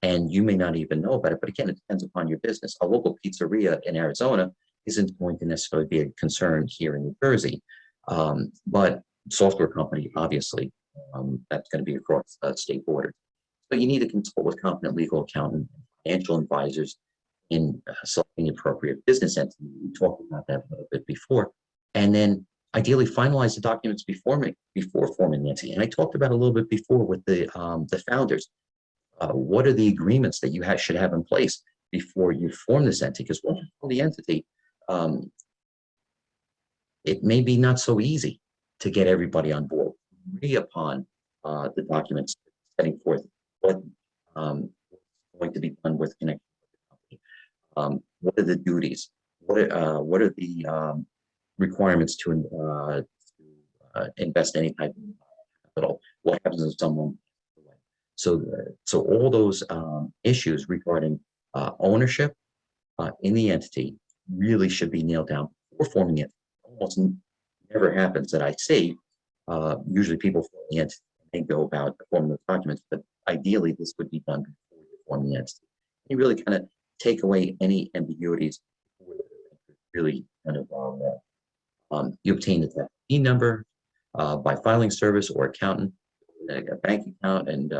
and you may not even know about it. But again, it depends upon your business. A local pizzeria in Arizona isn't going to necessarily be a concern here in New Jersey. But software company, obviously, that's going to be across state borders. So you need to consult with competent legal accountant, financial advisors in selecting the appropriate business entity. We talked about that a little bit before. And then ideally finalize the documents before forming the entity. And I talked about a little bit before with the founders. What are the agreements that you should have in place before you form this entity? Because once you form the entity, it may be not so easy to get everybody on board. Agree upon the documents setting forth what is going to be done with connection with the company. What are the duties? What are the requirements to invest any type of capital? What happens if someone? So all those issues regarding ownership in the entity really should be nailed down before forming it. Almost never happens that I see. Usually people form the entity and they go about forming the documents, but ideally this would be done before you form the entity. You really kind of take away any ambiguities before really kind of you obtain the TAP number by filing service or accountant, a bank account, and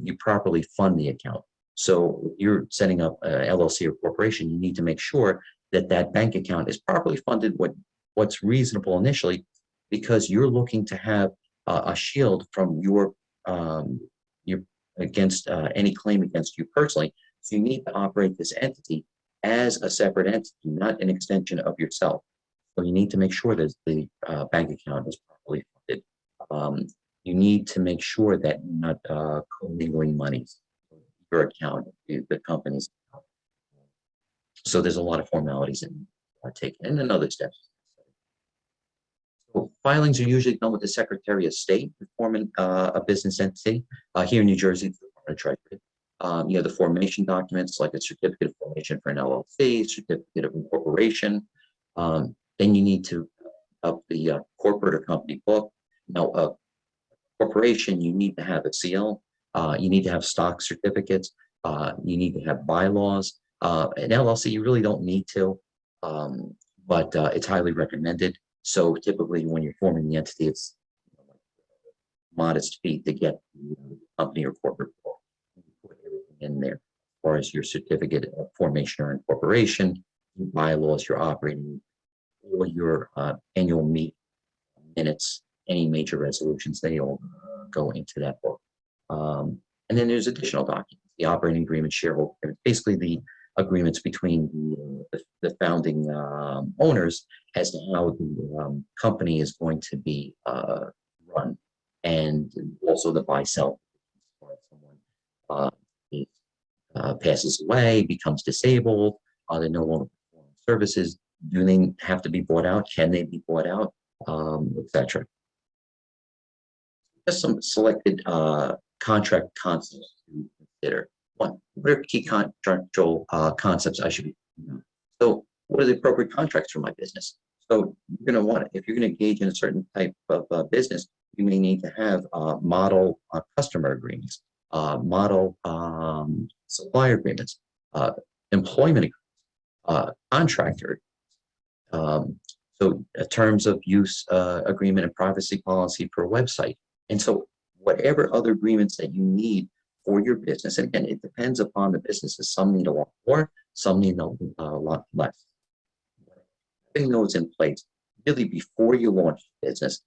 you properly fund the account. So if you're setting up a LLC or corporation, you need to make sure that that bank account is properly funded, what's reasonable initially, because you're looking to have a shield from your against any claim against you personally. So you need to operate this entity as a separate entity, not an extension of yourself. So you need to make sure that the bank account is properly funded. You need to make sure that you're not commingling monies. Your account, the company's account. So there's a lot of formalities in taken, and then other steps. So filings are usually done with the Secretary of State to form a business entity. Here in New Jersey, the Department of Treasury. You have the formation documents like a certificate of formation for an LLC, certificate of incorporation. Then you need to up the corporate or company book. Now, a corporation, you need to have a seal. You need to have stock certificates. You need to have bylaws. An LLC, you really don't need to, but it's highly recommended. So typically when you're forming the entity, it's modest fee to get the company or corporate book. You put everything in there as far as your certificate of formation or incorporation, your bylaws, your operating, or your annual minutes, any major resolutions, they all go into that book. And then there's additional documents, the operating agreement, shareholder agreement, basically the agreements between the founding owners as to how the company is going to be run, and also the buy-sell. Someone passes away, becomes disabled, they no longer perform services. Do they have to be bought out? Can they be bought out? Etc. Just some selected contract concepts to consider. What are key contractual concepts I should be? So, what are the appropriate contracts for my business? So, you're going to want, if you're going to engage in a certain type of business, you may need to have model customer agreements, model supplier agreements, employment agreements, contractor. So, terms of use agreement and privacy policy per website. And so whatever other agreements that you need for your business. And again, it depends upon the businesses. Some need a lot more, some need a lot less. Putting those in place really before you launch the business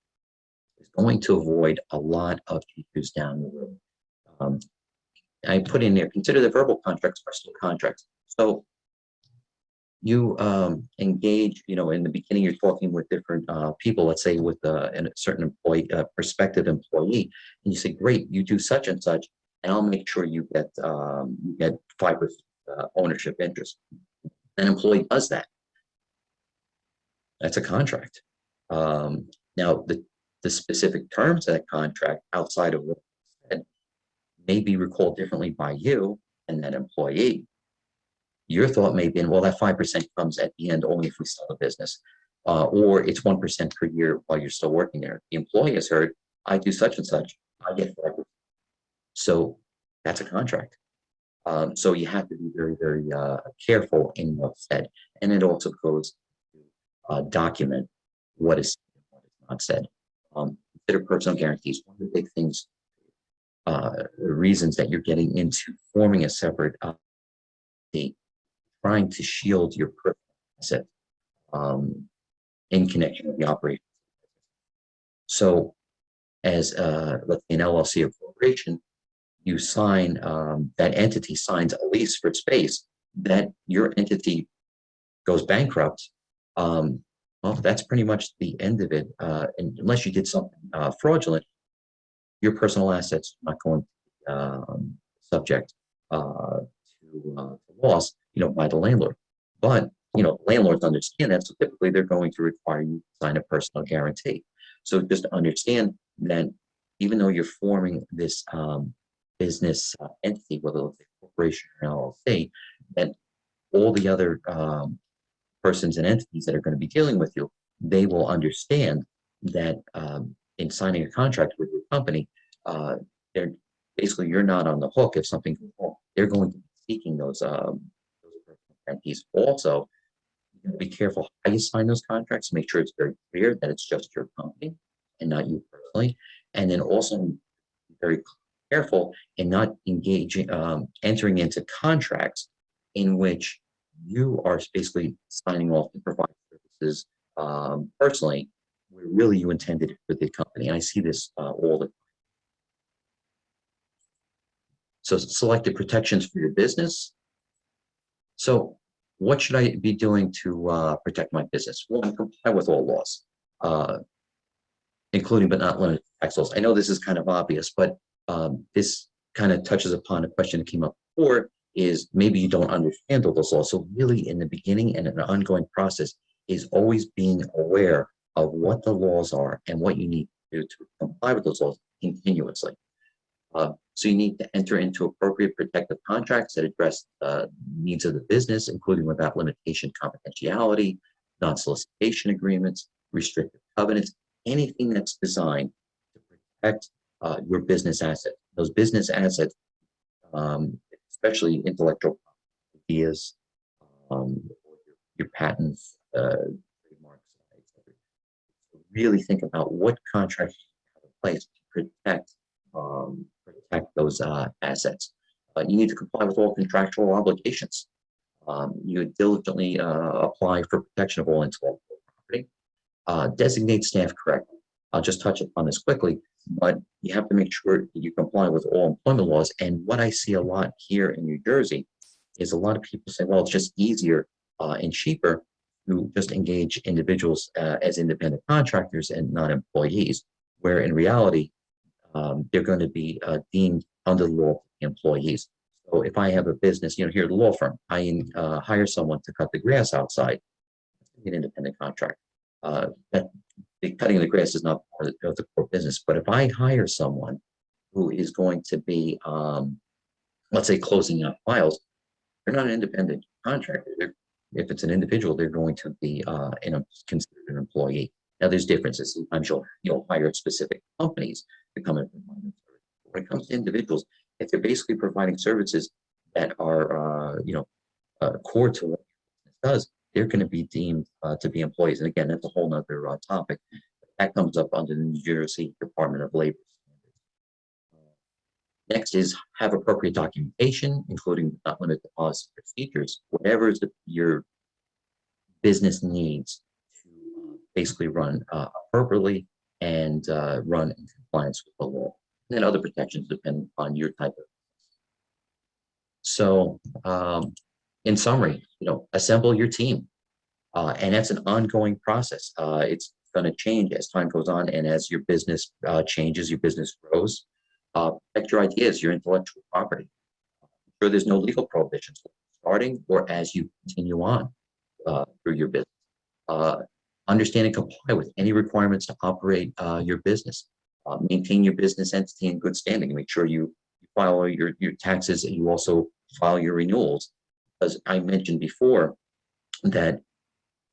is going to avoid a lot of issues down the road. I put in there, consider the verbal contracts are still contracts. So you engage, in the beginning, you're talking with different people, let's say with a certain employee, prospective employee, and you say, great, you do such and such, and I'll make sure you get 5% ownership interest. An employee does that. That's a contract. Now, the specific terms of that contract outside of what you said may be recalled differently by you and that employee. Your thought may be, well, that 5% comes at the end only if we sell the business, or it's 1% per year while you're still working there. The employee has heard, I do such and such, I get 5%. So that's a contract. So you have to be very, very careful in what's said. And it also goes to document what is said and what is not said. Consider personal guarantees. One of the big things, the reasons that you're getting into forming a separate trying to shield your personal asset in connection with the operation. So as let's say an LLC or corporation, you sign, that entity signs a lease for space, that your entity goes bankrupt, well, that's pretty much the end of it. And unless you did something fraudulent, your personal assets are not going to be subject to loss, by the landlord. But, landlords understand that, so typically they're going to require you to sign a personal guarantee. So just to understand that even though you're forming this business entity, whether it's a corporation or LLC, that all the other persons and entities that are going to be dealing with you, they will understand that in signing a contract with your company, they're basically, you're not on the hook if something goes wrong. They're going to be seeking those entities. Also, you got to be careful how you sign those contracts. Make sure it's very clear that it's just your company and not you personally. And then also be very careful in not engaging, entering into contracts in which you are basically signing off to provide services personally, where really you intended it for the company. And I see this all the time. So selected protections for your business. So what should I be doing to protect my business? Well, I comply with all laws, including but not limited to tax laws. I know this is kind of obvious, but this kind of touches upon a question that came up before, is maybe you don't understand all those laws. So really in the beginning and in an ongoing process is always being aware of what the laws are and what you need to do to comply with those laws continuously. So you need to enter into appropriate protective contracts that address needs of the business, including without limitation, confidentiality, non-solicitation agreements, restrictive covenants, anything that's designed to protect your business assets. Those business assets, especially intellectual ideas, your patents, trademarks, etc. Really think about what contracts you have in place to protect those assets. You need to comply with all contractual obligations. You would diligently apply for protection of all intellectual property. Designate staff correctly. I'll just touch upon this quickly, but you have to make sure that you comply with all employment laws. And what I see a lot here in New Jersey is a lot of people say, well, it's just easier and cheaper to just engage individuals as independent contractors and not employees, where in reality, they're going to be deemed under the law employees. So if I have a business, here at the law firm, I hire someone to cut the grass outside, an independent contract. Cutting the grass is not part of the core business. But if I hire someone who is going to be, let's say, closing out files, they're not an independent contractor. If it's an individual, they're going to be considered an employee. Now, there's differences. Sometimes you'll hire specific companies to come in and provide them service. When it comes to individuals, if they're basically providing services that are, core to what business does, they're going to be deemed to be employees. And again, that's a whole nother topic. That comes up under the New Jersey Department of Labor. Next is have appropriate documentation, including but not limited to policy procedures, whatever your business needs to basically run appropriately and run in compliance with the law. And then other protections depend on your type of. So in summary, assemble your team. And that's an ongoing process. It's going to change as time goes on, and as your business changes, your business grows. Protect your ideas, your intellectual property. Sure, there's no legal prohibitions starting or as you continue on through your business. Understand and comply with any requirements to operate your business. Maintain your business entity in good standing. Make sure you file your taxes, and you also file your renewals. As I mentioned before, that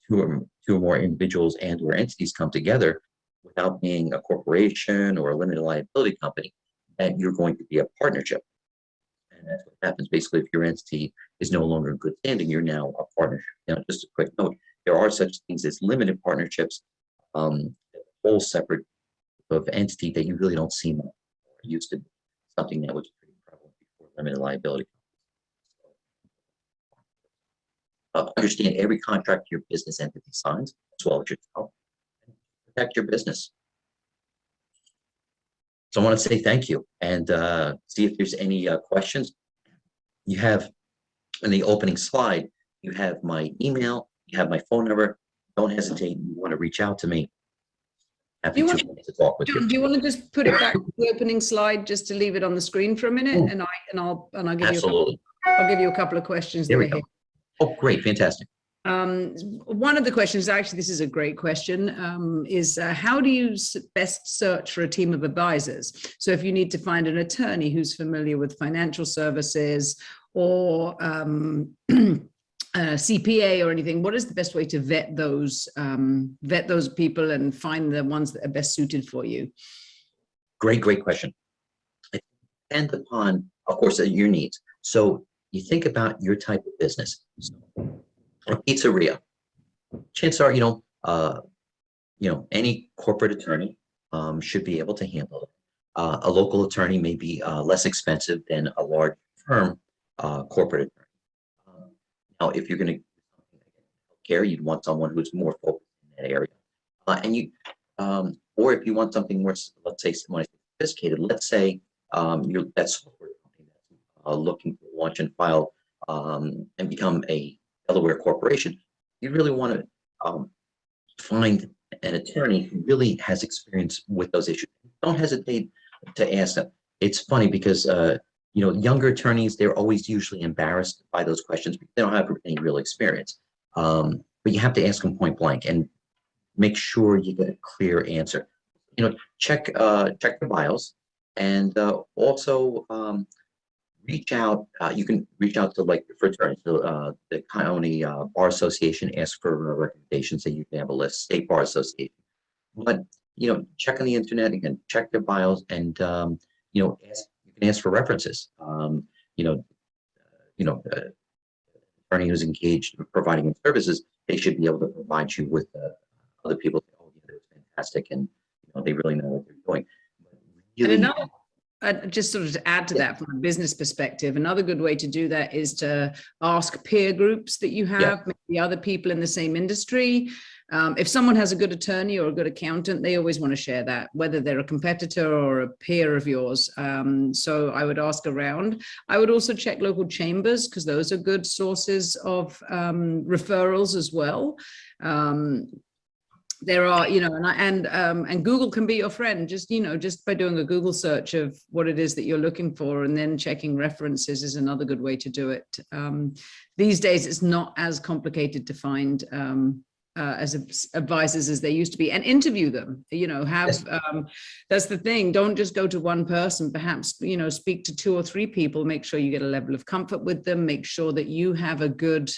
two or more individuals and or entities come together without being a corporation or a limited liability company, that you're going to be a partnership. And that's what happens. Basically, if your entity is no longer in good standing, you're now a partnership. Now, just a quick note, there are such things as limited partnerships, a whole separate of entity that you really don't see much. It used to be something that was pretty prevalent before limited liability. Understand every contract your business entity signs, as well as yourself. Protect your business. So I want to say thank you and see if there's any questions. You have in the opening slide, you have my email, you have my phone number. Don't hesitate. You want to reach out to me. Happy to talk with John, you. do you want to just put it back to the opening slide just to leave it on the screen for a minute, and I'll give Absolutely. I'll give you a couple of questions There that we are go. here. Oh, great, fantastic. One of the questions, actually, this is a great question, is how do you best search for a team of advisors? So if you need to find an attorney who's familiar with financial services or CPA or anything, what is the best way to vet those people and find the ones that are best suited for you? Great question. It depends upon, of course, your needs. So you think about your type of business. So, a pizzeria. Chances are, any corporate attorney should be able to handle it. A local attorney may be less expensive than a large firm corporate attorney. Now, if you're going to care, you'd want someone who's more focused in that area, or if you want something more, let's say, more sophisticated. Let's say you're that software company that's looking to launch and file and become a Delaware corporation. You really want to find an attorney who really has experience with those issues. Don't hesitate to ask them. It's funny because younger attorneys, they're always usually embarrassed by those questions because they don't have any real experience. But you have to ask them point blank and make sure you get a clear answer. Check the bios, and also reach out. You can reach out to like the fraternity, the county bar association. Ask for recommendations. So you can have a list. State bar association. But check on the internet again. Check their bios, and you can ask for references. Attorney who's engaged in providing services, they should be able to provide you with other people. Oh, yeah, they're fantastic, and they really know what they're doing. Really, and another, just sort of to add to that from a business perspective, another good way to do that is to ask peer groups that you have, maybe other people in the same industry. If someone has a good attorney or a good accountant, they always want to share that, whether they're a competitor or a peer of yours. So I would ask around. I would also check local chambers because those are good sources of referrals as well. There are, and Google can be your friend. Just by doing a Google search of what it is that you're looking for, and then checking references is another good way to do it. These days, it's not as complicated to find as advisors as they used to be, and interview them. That's the thing. Don't just go to one person. Perhaps speak to 2 or 3 people. Make sure you get a level of comfort with them. Make sure that you have a good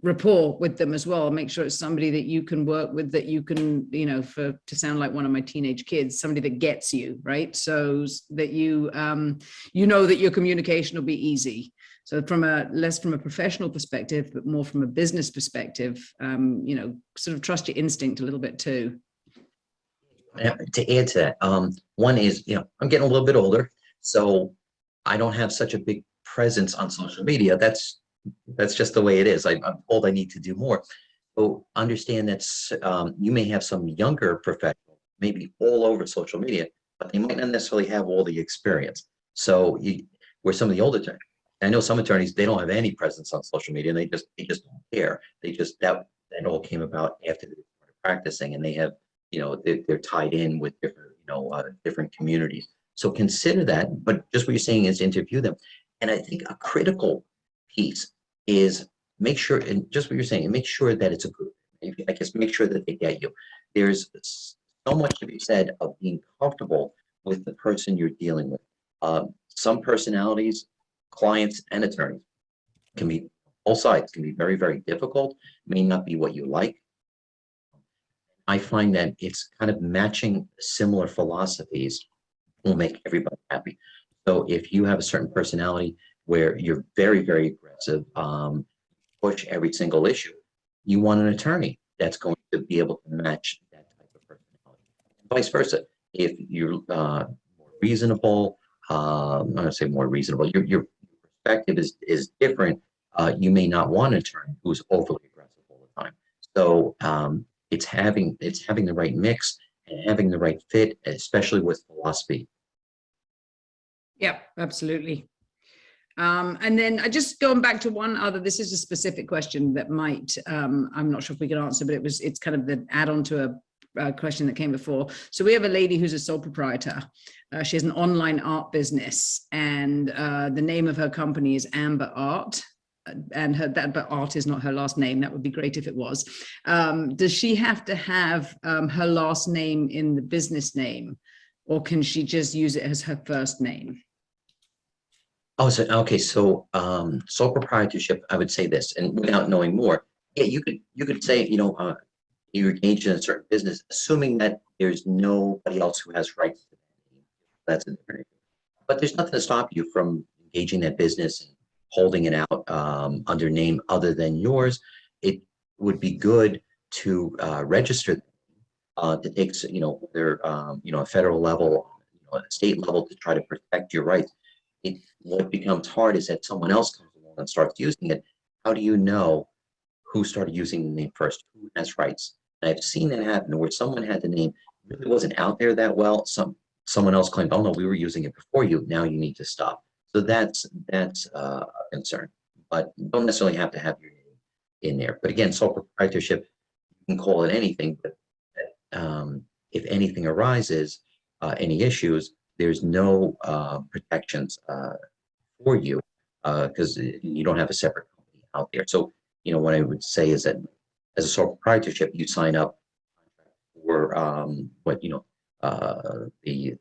rapport with them as well. Make sure it's somebody that you can work with, that you can, to sound like one of my teenage kids, somebody that gets you, right? So that that your communication will be easy. So less from a professional perspective, but more from a business perspective, sort of trust your instinct a little bit too. To add to that, one is, I'm getting a little bit older. So I don't have such a big presence on social media. That's just the way it is. I'm told I need to do more. So understand that you may have some younger professionals, maybe all over social media, but they might not necessarily have all the experience. So where some of the older attorneys, I know some attorneys, they don't have any presence on social media, and they just don't care. They just that all came about after they started practicing, and they have, they're tied in with different, different communities. So consider that, but just what you're saying is interview them. And I think a critical piece is make sure, and just what you're saying, make sure that it's a group. I guess make sure that they get you. There's so much to be said of being comfortable with the person you're dealing with. Some personalities, clients and attorneys, can be, both sides can be very, very difficult, may not be what you like. I find that it's kind of matching similar philosophies will make everybody happy. So if you have a certain personality where you're very, very aggressive, push every single issue, you want an attorney that's going to be able to match that type of personality. Vice versa. If you're more reasonable, I'm going to say more reasonable, your perspective is different, you may not want an attorney who's overly aggressive all the time. So it's having the right mix and having the right fit, especially with philosophy. Yeah, absolutely. And then just going back to one other, this is a specific question that might, I'm not sure if we can answer, but it's kind of the add-on to a question that came before. So we have a lady who's a sole proprietor. She has an online art business, and the name of her company is Amber Art. And but art is not her last name. That would be great if it was. Does she have to have her last name in the business name, or can she just use it as her first name? Oh, so okay. So sole proprietorship, I would say this, and without knowing more, yeah, you could say, you're engaged in a certain business, assuming that there's nobody else who has rights to that name. That's a different issue. But there's nothing to stop you from engaging that business and holding it out under name other than yours. It would be good to register to take, whether a federal level, a state level, to try to protect your rights. What becomes hard is that someone else comes along and starts using it. How do you know who started using the name first? Who has rights? And I've seen that happen where someone had the name, really wasn't out there that well. Someone else claimed, oh no, we were using it before you. Now you need to stop. So that's a concern. But you don't necessarily have to have your name in there. But again, sole proprietorship, you can call it anything. But if anything arises, any issues, there's no protections for you because you don't have a separate company out there. So, what I would say is that as a sole proprietorship, you sign up for the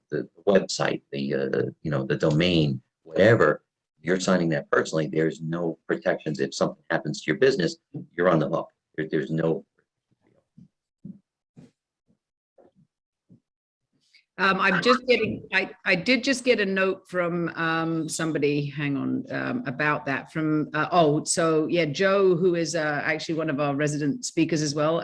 website, the domain, whatever. You're signing that personally. There's no protections. If something happens to your business, you're on the hook. There's no. I'm just getting, I did just get a note from somebody, hang on, about that from, so yeah, Joe, who is actually one of our resident speakers as well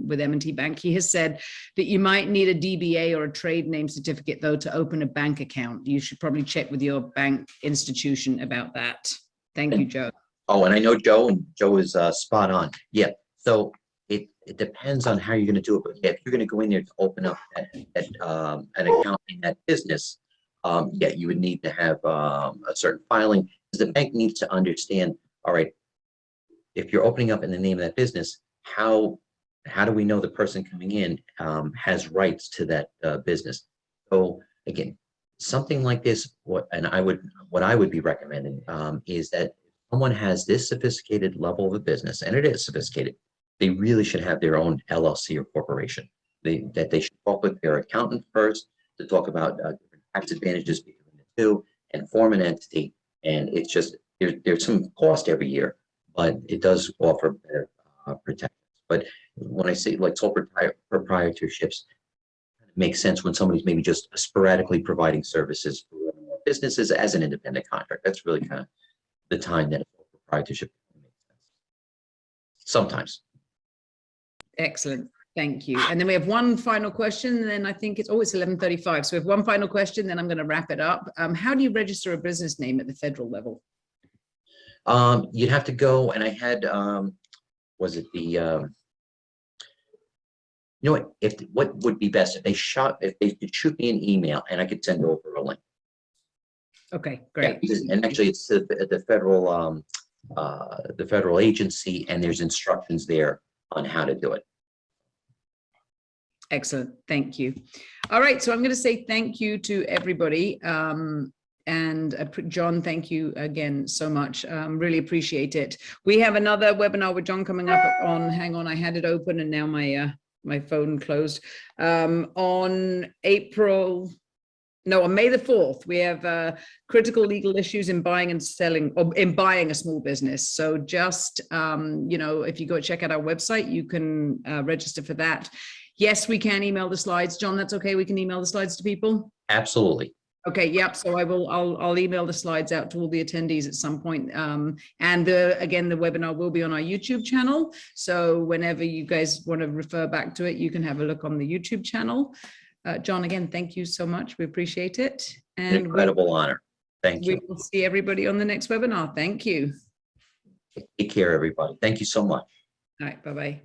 with M&T Bank, he has said that you might need a DBA or a trade name certificate though to open a bank account. You should probably check with your bank institution about that. Thank you, Joe. Oh, and I know Joe, and Joe is spot on. Yeah, so it depends on how you're going to do it. But yeah, if you're going to go in there to open up an account in that business, yeah, you would need to have a certain filing, because the bank needs to understand, all right, if you're opening up in the name of that business, how do we know the person coming in has rights to that business? So again, something like this, what I would be recommending is that someone has this sophisticated level of a business, and it is sophisticated, they really should have their own LLC or corporation. They should talk with their accountant first to talk about different tax advantages between the two and form an entity. And it's just, there's some cost every year, but it does offer better protections. But when I say like sole proprietorships, it makes sense when somebody's maybe just sporadically providing services for businesses as an independent contractor. That's really kind of the time that a proprietorship makes sense. Sometimes. Excellent. Thank you. And then we have one final question, and then I think it's 11:35. So we have one final question, then I'm going to wrap it up. How do you register a business name at the federal level? You'd have to go, and I had, was it the, you know what would be best if they could shoot me an email and I could send over a link. Okay, great. Yeah, and actually it's the federal agency, and there's instructions there on how to do it. Excellent. Thank you. All right. So I'm going to say thank you to everybody. And John, thank you again so much. Really appreciate it. We have another webinar with John coming up on, hang on, I had it open and now my phone closed. On May the 4th, we have critical legal issues in buying and selling, or in buying a small business. So just, if you go check out our website, you can register for that. Yes, we can email the slides. John, that's okay. We can email the slides to people. Absolutely. Okay. Yep. So I'll email the slides out to all the attendees at some point. And again, the webinar will be on our YouTube channel. So whenever you guys want to refer back to it, you can have a look on the YouTube channel. John, again, thank you so much. We appreciate it. And An incredible honor. Thank you. We will see everybody on the next webinar. Thank you. Take care, everybody. Thank you so much. All right. Bye-bye.